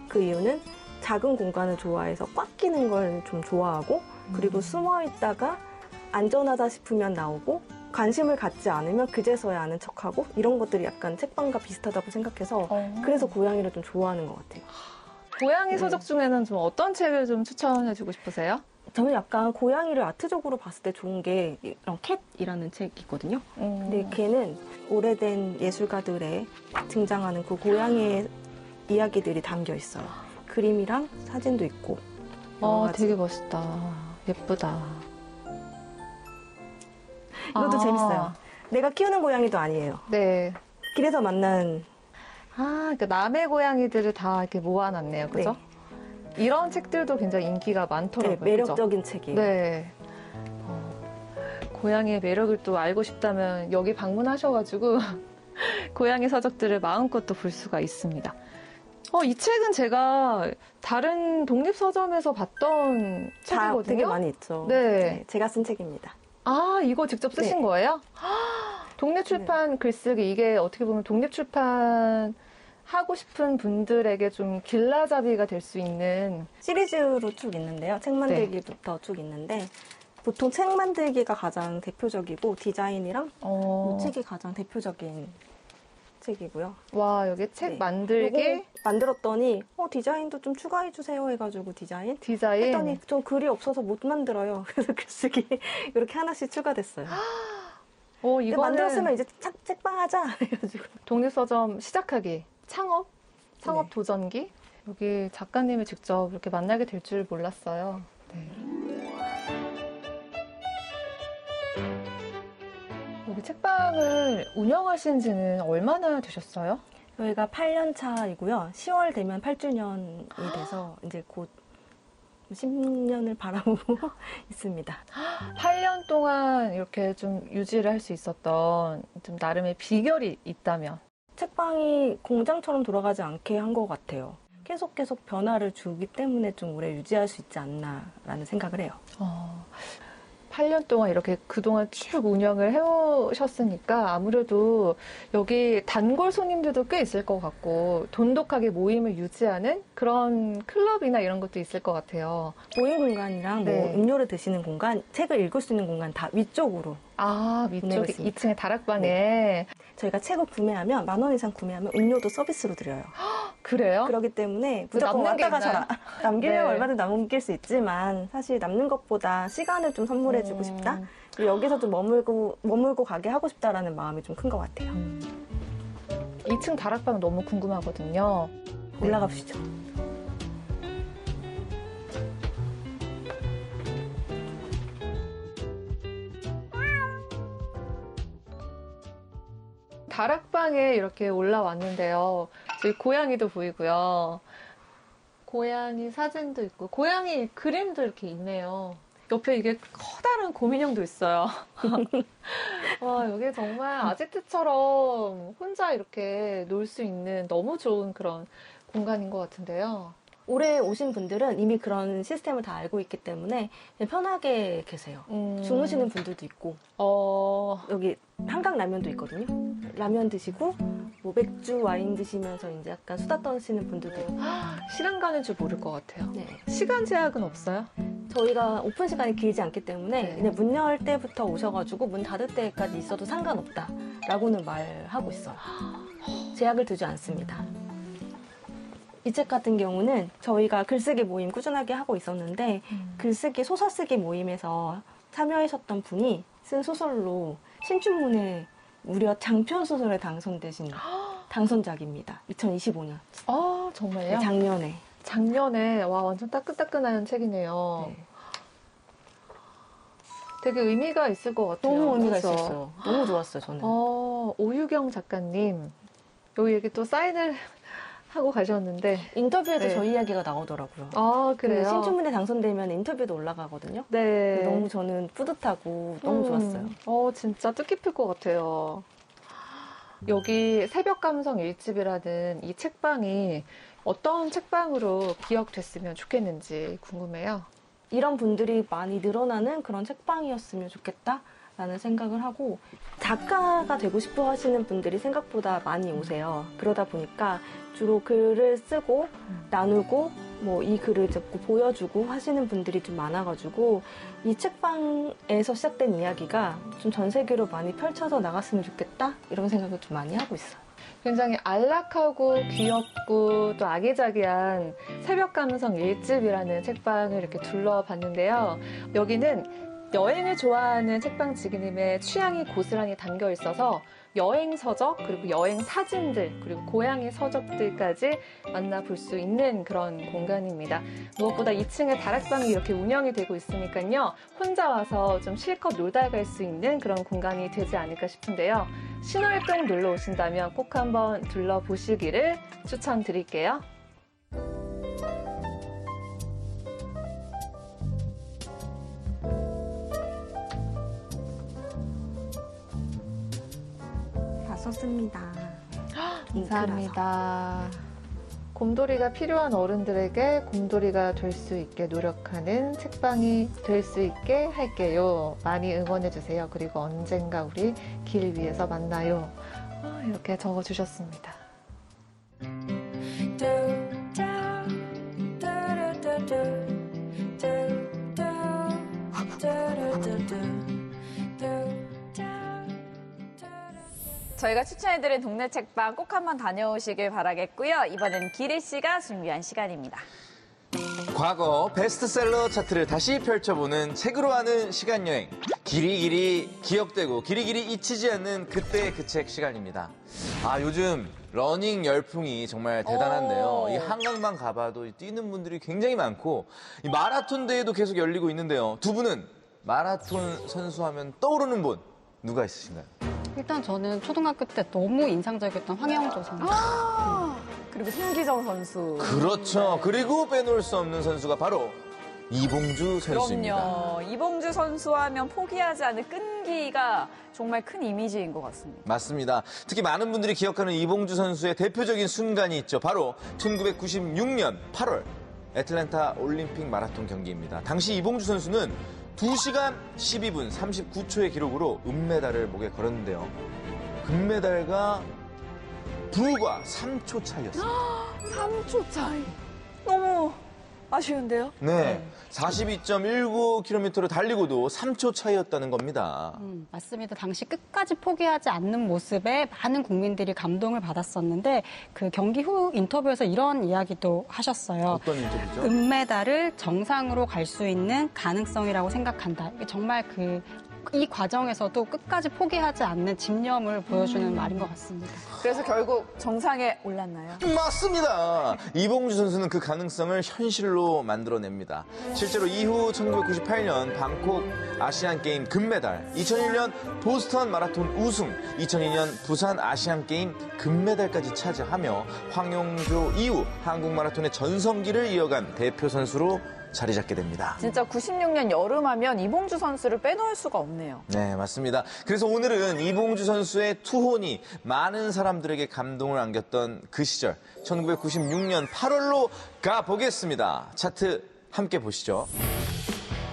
그 이유는 작은 공간을 좋아해서 꽉 끼는 걸 좀 좋아하고, 그리고 숨어 있다가 안전하다 싶으면 나오고, 관심을 갖지 않으면 그제서야 아는 척하고, 이런 것들이 약간 책방과 비슷하다고 생각해서 그래서 고양이를 좀 좋아하는 것 같아요. 고양이 서적 중에는 좀 어떤 책을 좀 추천해주고 싶으세요? 저는 약간 고양이를 아트적으로 봤을 때 좋은 게 이런 캣이라는 책이 있거든요. 근데 걔는 오래된 예술가들의 등장하는 그 고양이의 이야기들이 담겨 있어요. 그림이랑 사진도 있고. 여러 가지. 되게 멋있다. 예쁘다. 이것도 재밌어요. 내가 키우는 고양이도 아니에요. 네. 길에서 만난. 그러니까 남의 고양이들을 다 이렇게 모아놨네요. 그죠? 이런 책들도 굉장히 인기가 많더라고요. 네, 매력적인 책이에요. 네. 고양이의 매력을 또 알고 싶다면 여기 방문하셔가지고 고양이 서적들을 마음껏 또 볼 수가 있습니다. 이 책은 제가 다른 독립서점에서 봤던 책이거든요. 되게 많이 있죠. 네. 제가 쓴 책입니다. 이거 직접 쓰신 네. 거예요? 독립출판 글쓰기, 이게 어떻게 보면 독립출판 하고 싶은 분들에게 좀 길라잡이가 될 수 있는 시리즈로 쭉 있는데요. 책 만들기부터 쭉 있는데 보통 책 만들기가 가장 대표적이고 디자인이랑 책이 가장 대표적인 책이고요. 와, 여기 책 네. 만들기 요거 만들었더니 디자인도 좀 추가해 주세요 해가지고 디자인 했더니 좀 글이 없어서 못 만들어요. 그래서 글쓰기 이렇게 하나씩 추가됐어요. 이거는 만들었으면 이제 책방 하자 해가지고. 독립서점 시작하기, 창업 네. 도전기. 여기 작가님을 직접 이렇게 만나게 될 줄 몰랐어요. 네. 여기 책방을 운영하신 지는 얼마나 되셨어요? 저희가 8년 차이고요. 10월 되면 8주년이 돼서 이제 곧 10년을 바라보고 있습니다. 8년 동안 이렇게 좀 유지를 할 수 있었던 좀 나름의 비결이 있다면? 책방이 공장처럼 돌아가지 않게 한 것 같아요. 계속 변화를 주기 때문에 좀 오래 유지할 수 있지 않나라는 생각을 해요. 8년 동안 이렇게 그동안 쭉 운영을 해오셨으니까 아무래도 여기 단골 손님들도 꽤 있을 것 같고 돈독하게 모임을 유지하는 그런 클럽이나 이런 것도 있을 것 같아요. 모임 공간이랑 네. 뭐 음료를 드시는 공간, 책을 읽을 수 있는 공간 다 위쪽으로. 위쪽에 있습니다. 2층에 다락방에. 네. 저희가 책을 구매하면 10,000원 이상 구매하면 음료도 서비스로 드려요. 그래요? 그렇기 때문에 무조건 남는 게 왔다 가셔라. 남기려면 네. 얼마든지 남길 수 있지만 사실 남는 것보다 시간을 좀 선물해주고 싶다. 그리고 여기서 좀 머물고 가게 하고 싶다라는 마음이 좀 큰 것 같아요. 2층 다락방 너무 궁금하거든요. 올라가 보시죠. 다락방에 이렇게 올라왔는데요. 저희 고양이도 보이고요. 고양이 사진도 있고 고양이 그림도 이렇게 있네요. 옆에 이게 커다란 곰인형도 있어요. 와, 여기 정말 아지트처럼 혼자 이렇게 놀 수 있는 너무 좋은 그런 공간인 것 같은데요. 올해 오신 분들은 이미 그런 시스템을 다 알고 있기 때문에 그냥 편하게 계세요. 주무시는 분들도 있고 여기 한강 라면도 있거든요. 라면 드시고 뭐 맥주 와인 드시면서 이제 약간 수다 떠시는 분들도 있고. 시간 가는 줄 모를 것 같아요. 네. 시간 제약은 없어요? 저희가 오픈 시간이 길지 않기 때문에 네. 그냥 문 열 때부터 오셔가지고 문 닫을 때까지 있어도 상관없다라고는 말하고 있어요. 제약을 두지 않습니다. 이 책 같은 경우는 저희가 글쓰기 모임 꾸준하게 하고 있었는데 글쓰기 소설쓰기 모임에서 참여하셨던 분이 쓴 소설로 신춘문예 무려 장편 소설에 당선되신 당선작입니다. 2025년. 정말요? 작년에. 작년에 와 완전 따끈따끈한 책이네요. 네. 되게 의미가 있을 것 같아요. 너무 의미가 그렇죠? 있었어요. 너무 좋았어요, 저는. 오유경 작가님, 여기 이렇게 또 사인을 하고 가셨는데. 인터뷰에도 네. 저희 이야기가 나오더라고요. 그래요? 그 신춘문예 당선되면 인터뷰도 올라가거든요. 네. 너무 저는 뿌듯하고 너무 좋았어요. 진짜 뜻깊을 것 같아요. 여기 새벽 감성 1집이라는 이 책방이 어떤 책방으로 기억됐으면 좋겠는지 궁금해요. 이런 분들이 많이 늘어나는 그런 책방이었으면 좋겠다라는 생각을 하고 작가가 되고 싶어 하시는 분들이 생각보다 많이 오세요. 그러다 보니까 주로 글을 쓰고 나누고 뭐 이 글을 듣고 보여주고 하시는 분들이 좀 많아가지고 이 책방에서 시작된 이야기가 좀 전 세계로 많이 펼쳐져 나갔으면 좋겠다 이런 생각을 좀 많이 하고 있어요. 굉장히 안락하고 귀엽고 또 아기자기한 새벽 감성 1집이라는 책방을 이렇게 둘러봤는데요. 여기는 여행을 좋아하는 책방 지기님의 취향이 고스란히 담겨 있어서 여행 서적, 그리고 여행 사진들, 그리고 고향의 서적들까지 만나볼 수 있는 그런 공간입니다. 무엇보다 2층에 다락방이 이렇게 운영이 되고 있으니까요. 혼자 와서 좀 실컷 놀다 갈 수 있는 그런 공간이 되지 않을까 싶은데요. 신월동 놀러 오신다면 꼭 한번 둘러보시기를 추천드릴게요. 다 썼습니다. 감사합니다. 곰돌이가 필요한 어른들에게 곰돌이가 될 수 있게 노력하는 책방이 될 수 있게 할게요. 많이 응원해주세요. 그리고 언젠가 우리 길 위에서 만나요. 이렇게 적어주셨습니다. 저희가 추천해드린 동네 책방 꼭 한번 다녀오시길 바라겠고요. 이번엔 기리 씨가 준비한 시간입니다. 과거 베스트셀러 차트를 다시 펼쳐보는 책으로 하는 시간여행. 길이길이 기억되고 길이길이 잊히지 않는 그때 그 책 시간입니다. 요즘 러닝 열풍이 정말 대단한데요. 이 한강만 가봐도 뛰는 분들이 굉장히 많고 이 마라톤 대회도 계속 열리고 있는데요. 두 분은 마라톤 선수하면 떠오르는 분 누가 있으신가요? 일단 저는 초등학교 때 너무 인상적이었던 황영조 선수. 그리고 손기정 선수. 그렇죠. 그리고 빼놓을 수 없는 선수가 바로 이봉주 선수입니다. 그럼요. 이봉주 선수 하면 포기하지 않는 끈기가 정말 큰 이미지인 것 같습니다. 맞습니다. 특히 많은 분들이 기억하는 이봉주 선수의 대표적인 순간이 있죠. 바로 1996년 8월 애틀랜타 올림픽 마라톤 경기입니다. 당시 이봉주 선수는 2시간 12분 39초의 기록으로 은메달을 목에 걸었는데요. 금메달과 불과 3초 차이였습니다. 3초 차이. 너무 아쉬운데요? 네. 42.19km를 달리고도 3초 차이였다는 겁니다. 맞습니다. 당시 끝까지 포기하지 않는 모습에 많은 국민들이 감동을 받았었는데 그 경기 후 인터뷰에서 이런 이야기도 하셨어요. 어떤 인터뷰죠? 은메달을 정상으로 갈 수 있는 가능성이라고 생각한다. 이게 정말 이 과정에서도 끝까지 포기하지 않는 집념을 보여주는 말인 것 같습니다. 그래서 결국 정상에 올랐나요? 맞습니다. 이봉주 선수는 그 가능성을 현실로 만들어냅니다. 실제로 이후 1998년 방콕 아시안게임 금메달, 2001년 보스턴 마라톤 우승, 2002년 부산 아시안게임 금메달까지 차지하며 황영조 이후 한국 마라톤의 전성기를 이어간 대표 선수로 자리 잡게 됩니다. 진짜 96년 여름 하면 이봉주 선수를 빼놓을 수가 없네요. 네, 맞습니다. 그래서 오늘은 이봉주 선수의 투혼이 많은 사람들에게 감동을 안겼던 그 시절 1996년 8월로 가보겠습니다. 차트 함께 보시죠.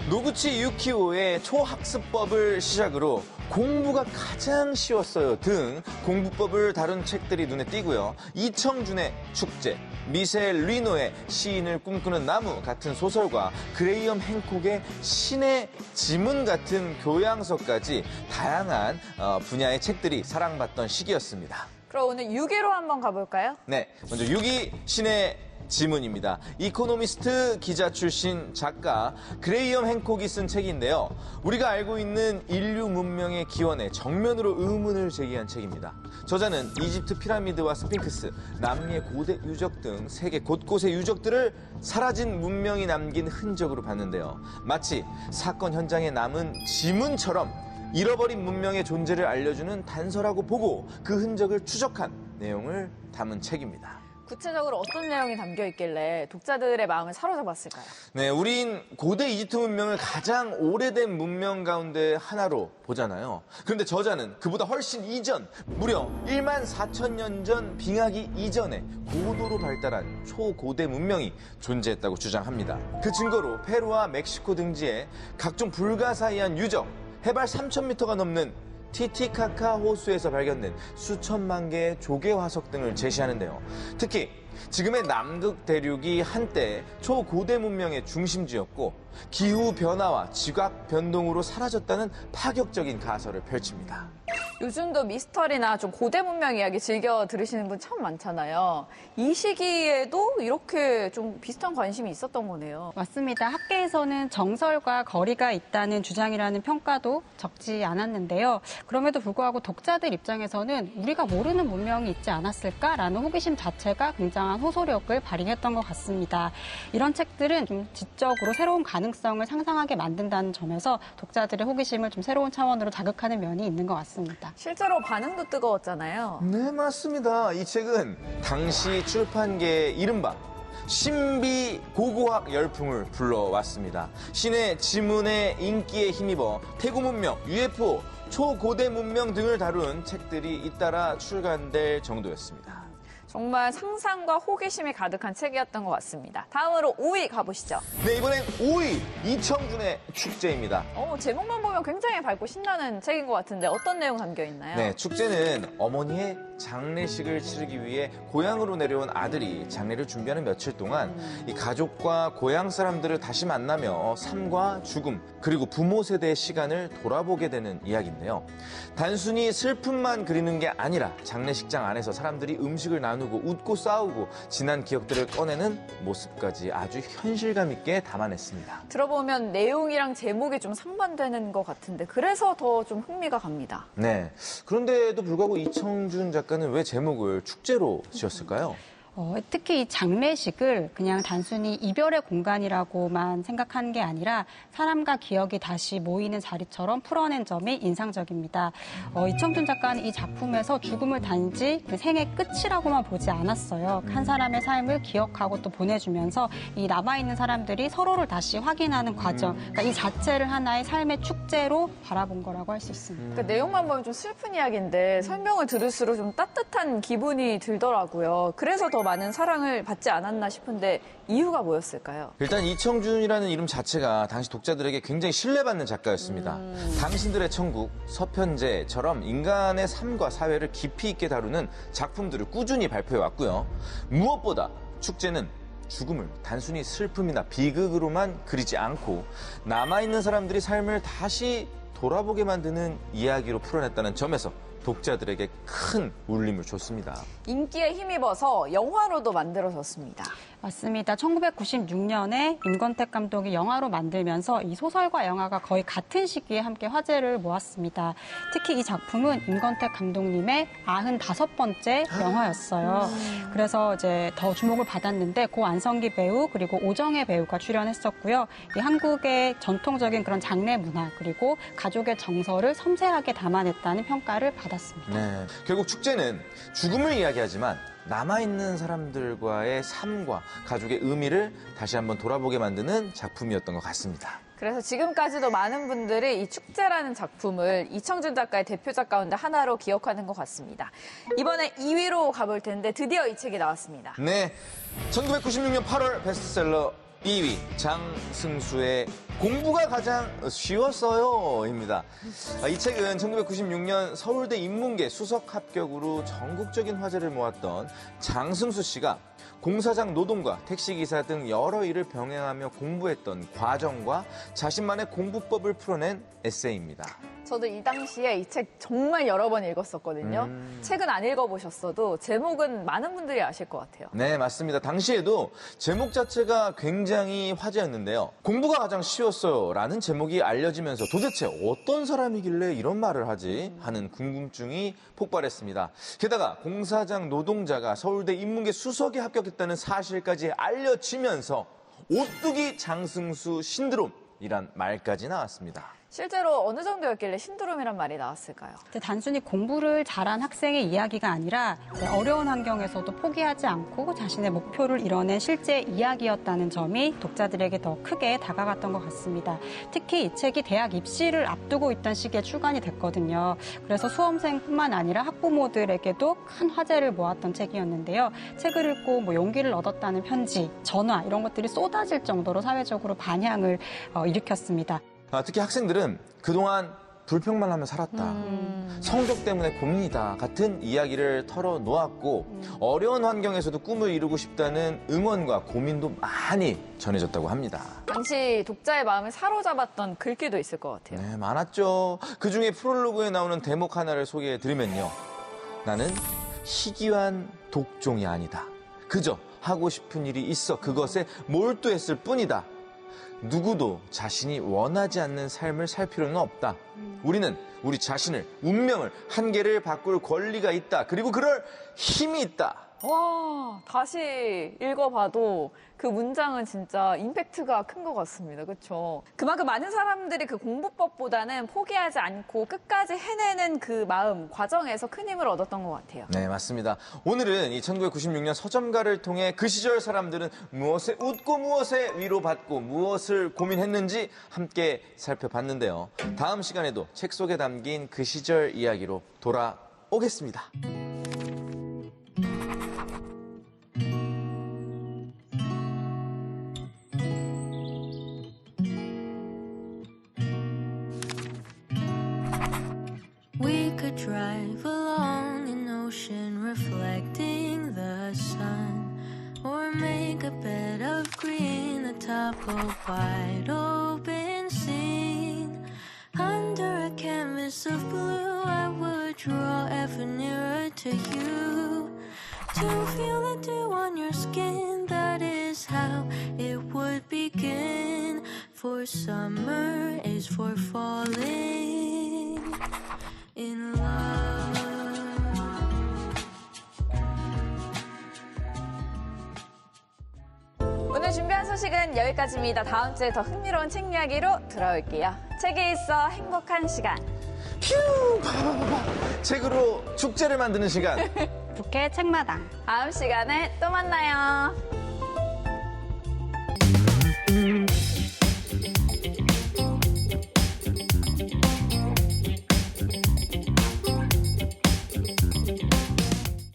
노구치 유키오의 초학습법을 시작으로 공부가 가장 쉬웠어요 등 공부법을 다룬 책들이 눈에 띄고요. 이청준의 축제, 미셸 리노의 시인을 꿈꾸는 나무 같은 소설과 그레이엄 행콕의 신의 지문 같은 교양서까지 다양한 분야의 책들이 사랑받던 시기였습니다. 그럼 오늘 6위로 한번 가볼까요? 네, 먼저 6위 신의 지문입니다. 이코노미스트 기자 출신 작가 그레이엄 행콕이 쓴 책인데요. 우리가 알고 있는 인류 문명의 기원에 정면으로 의문을 제기한 책입니다. 저자는 이집트 피라미드와 스핑크스, 남미의 고대 유적 등 세계 곳곳의 유적들을 사라진 문명이 남긴 흔적으로 봤는데요. 마치 사건 현장에 남은 지문처럼 잃어버린 문명의 존재를 알려주는 단서라고 보고 그 흔적을 추적한 내용을 담은 책입니다. 구체적으로 어떤 내용이 담겨 있길래 독자들의 마음을 사로잡았을까요? 네, 우린 고대 이집트 문명을 가장 오래된 문명 가운데 하나로 보잖아요. 그런데 저자는 그보다 훨씬 이전, 무려 1만 4천 년 전 빙하기 이전에 고도로 발달한 초고대 문명이 존재했다고 주장합니다. 그 증거로 페루와 멕시코 등지에 각종 불가사의한 유적, 해발 3,000m가 넘는 티티카카 호수에서 발견된 수천만 개의 조개 화석 등을 제시하는데요. 특히 지금의 남극 대륙이 한때 초고대 문명의 중심지였고 기후 변화와 지각 변동으로 사라졌다는 파격적인 가설을 펼칩니다. 요즘도 미스터리나 좀 고대 문명 이야기 즐겨 들으시는 분 참 많잖아요. 이 시기에도 이렇게 좀 비슷한 관심이 있었던 거네요. 맞습니다. 학계에서는 정설과 거리가 있다는 주장이라는 평가도 적지 않았는데요. 그럼에도 불구하고 독자들 입장에서는 우리가 모르는 문명이 있지 않았을까라는 호기심 자체가 굉장한 호소력을 발휘했던 것 같습니다. 이런 책들은 좀 지적으로 새로운 가능성을 상상하게 만든다는 점에서 독자들의 호기심을 좀 새로운 차원으로 자극하는 면이 있는 것 같습니다. 실제로 반응도 뜨거웠잖아요. 네, 맞습니다. 이 책은 당시 출판계의 이른바 신비 고고학 열풍을 불러왔습니다. 신의 지문의 인기에 힘입어 태고 문명, UFO, 초고대 문명 등을 다룬 책들이 잇따라 출간될 정도였습니다. 정말 상상과 호기심이 가득한 책이었던 것 같습니다. 다음으로 5위 가보시죠. 네, 이번엔 5위 이청준의 축제입니다. 제목만 보면 굉장히 밝고 신나는 책인 것 같은데 어떤 내용 담겨 있나요? 네, 축제는 어머니의 장례식을 치르기 위해 고향으로 내려온 아들이 장례를 준비하는 며칠 동안 이 가족과 고향 사람들을 다시 만나며 삶과 죽음 그리고 부모 세대의 시간을 돌아보게 되는 이야기인데요. 단순히 슬픔만 그리는 게 아니라 장례식장 안에서 사람들이 음식을 나누고 웃고 싸우고 지난 기억들을 꺼내는 모습까지 아주 현실감 있게 담아냈습니다. 들어보면 내용이랑 제목이 좀 상반되는 것 같은데 그래서 더 좀 흥미가 갑니다. 네, 그런데도 불구하고 이청준 작가는 왜 제목을 축제로 지었을까요? 특히 이 장례식을 그냥 단순히 이별의 공간이라고만 생각하는 게 아니라 사람과 기억이 다시 모이는 자리처럼 풀어낸 점이 인상적입니다. 이청준 작가는 이 작품에서 죽음을 단지 생의 끝이라고만 보지 않았어요. 한 사람의 삶을 기억하고 또 보내주면서 이 남아있는 사람들이 서로를 다시 확인하는 과정, 그러니까 이 자체를 하나의 삶의 축제로 바라본 거라고 할 수 있습니다. 그러니까 내용만 보면 좀 슬픈 이야기인데 설명을 들을수록 좀 따뜻한 기분이 들더라고요. 그래서 더 많은 사랑을 받지 않았나 싶은데 이유가 뭐였을까요? 일단 이청준이라는 이름 자체가 당시 독자들에게 굉장히 신뢰받는 작가였습니다. 당신들의 천국, 서편제처럼 인간의 삶과 사회를 깊이 있게 다루는 작품들을 꾸준히 발표해왔고요. 무엇보다 축제는 죽음을 단순히 슬픔이나 비극으로만 그리지 않고 남아있는 사람들이 삶을 다시 돌아보게 만드는 이야기로 풀어냈다는 점에서 독자들에게 큰 울림을 줬습니다. 인기에 힘입어서 영화로도 만들어졌습니다. 맞습니다. 1996년에 임권택 감독이 영화로 만들면서 이 소설과 영화가 거의 같은 시기에 함께 화제를 모았습니다. 특히 이 작품은 임권택 감독님의 95번째 영화였어요. 그래서 이제 더 주목을 받았는데 고 안성기 배우 그리고 오정혜 배우가 출연했었고요. 이 한국의 전통적인 그런 장례 문화 그리고 가족의 정서를 섬세하게 담아냈다는 평가를 받았습니다. 네, 결국 축제는 죽음을 이야기하지만 남아있는 사람들과의 삶과 가족의 의미를 다시 한번 돌아보게 만드는 작품이었던 것 같습니다. 그래서 지금까지도 많은 분들이 이 축제라는 작품을 이청준 작가의 대표작 가운데 하나로 기억하는 것 같습니다. 이번에 2위로 가볼 텐데 드디어 이 책이 나왔습니다. 네, 1996년 8월 베스트셀러 2위 장승수의 공부가 가장 쉬웠어요입니다. 이 책은 1996년 서울대 인문계 수석 합격으로 전국적인 화제를 모았던 장승수 씨가 공사장 노동과 택시기사 등 여러 일을 병행하며 공부했던 과정과 자신만의 공부법을 풀어낸 에세이입니다. 저도 이 당시에 이 책 정말 여러 번 읽었었거든요. 책은 안 읽어보셨어도 제목은 많은 분들이 아실 것 같아요. 네, 맞습니다. 당시에도 제목 자체가 굉장히 화제였는데요. 공부가 가장 쉬웠어요 라는 제목이 알려지면서 도대체 어떤 사람이길래 이런 말을 하지 하는 궁금증이 폭발했습니다. 게다가 공사장 노동자가 서울대 인문계 수석에 합격했다는 사실까지 알려지면서 오뚜기 장승수 신드롬이란 말까지 나왔습니다. 실제로 어느 정도였길래 신드롬이란 말이 나왔을까요? 단순히 공부를 잘한 학생의 이야기가 아니라 어려운 환경에서도 포기하지 않고 자신의 목표를 이뤄낸 실제 이야기였다는 점이 독자들에게 더 크게 다가갔던 것 같습니다. 특히 이 책이 대학 입시를 앞두고 있던 시기에 출간이 됐거든요. 그래서 수험생뿐만 아니라 학부모들에게도 큰 화제를 모았던 책이었는데요. 책을 읽고 용기를 얻었다는 편지, 전화 이런 것들이 쏟아질 정도로 사회적으로 반향을 일으켰습니다. 특히 학생들은 그동안 불평만 하며 살았다. 성적 때문에 고민이다 같은 이야기를 털어놓았고 어려운 환경에서도 꿈을 이루고 싶다는 응원과 고민도 많이 전해졌다고 합니다. 당시 독자의 마음을 사로잡았던 글귀도 있을 것 같아요. 네, 많았죠. 그중에 프롤로그에 나오는 대목 하나를 소개해드리면요. 나는 희귀한 독종이 아니다. 그저 하고 싶은 일이 있어 그것에 몰두했을 뿐이다. 누구도 자신이 원하지 않는 삶을 살 필요는 없다. 우리는 우리 자신을, 운명을, 한계를 바꿀 권리가 있다. 그리고 그럴 힘이 있다. 와, 다시 읽어봐도 그 문장은 진짜 임팩트가 큰 것 같습니다. 그렇죠? 그만큼 많은 사람들이 그 공부법보다는 포기하지 않고 끝까지 해내는 그 마음, 과정에서 큰 힘을 얻었던 것 같아요. 네, 맞습니다. 오늘은 이 1996년 서점가를 통해 그 시절 사람들은 무엇에 웃고 무엇에 위로받고 무엇을 고민했는지 함께 살펴봤는데요. 다음 시간에도 책 속에 담긴 그 시절 이야기로 돌아오겠습니다. We could drive along an ocean reflecting the sun, or make a bed of green atop a wide open scene. Under a canvas of blue, I would draw ever nearer to you. To feel the dew on your skin, that is how it would begin. For summer is for falling in love. 오늘 준비한 소식은 여기까지입니다. 다음 주에 더 흥미로운 책 이야기로 돌아올게요. 책에 있어 행복한 시간. 휴! 책으로 축제를 만드는 시간. 부캐 책마당. 다음 시간에 또 만나요.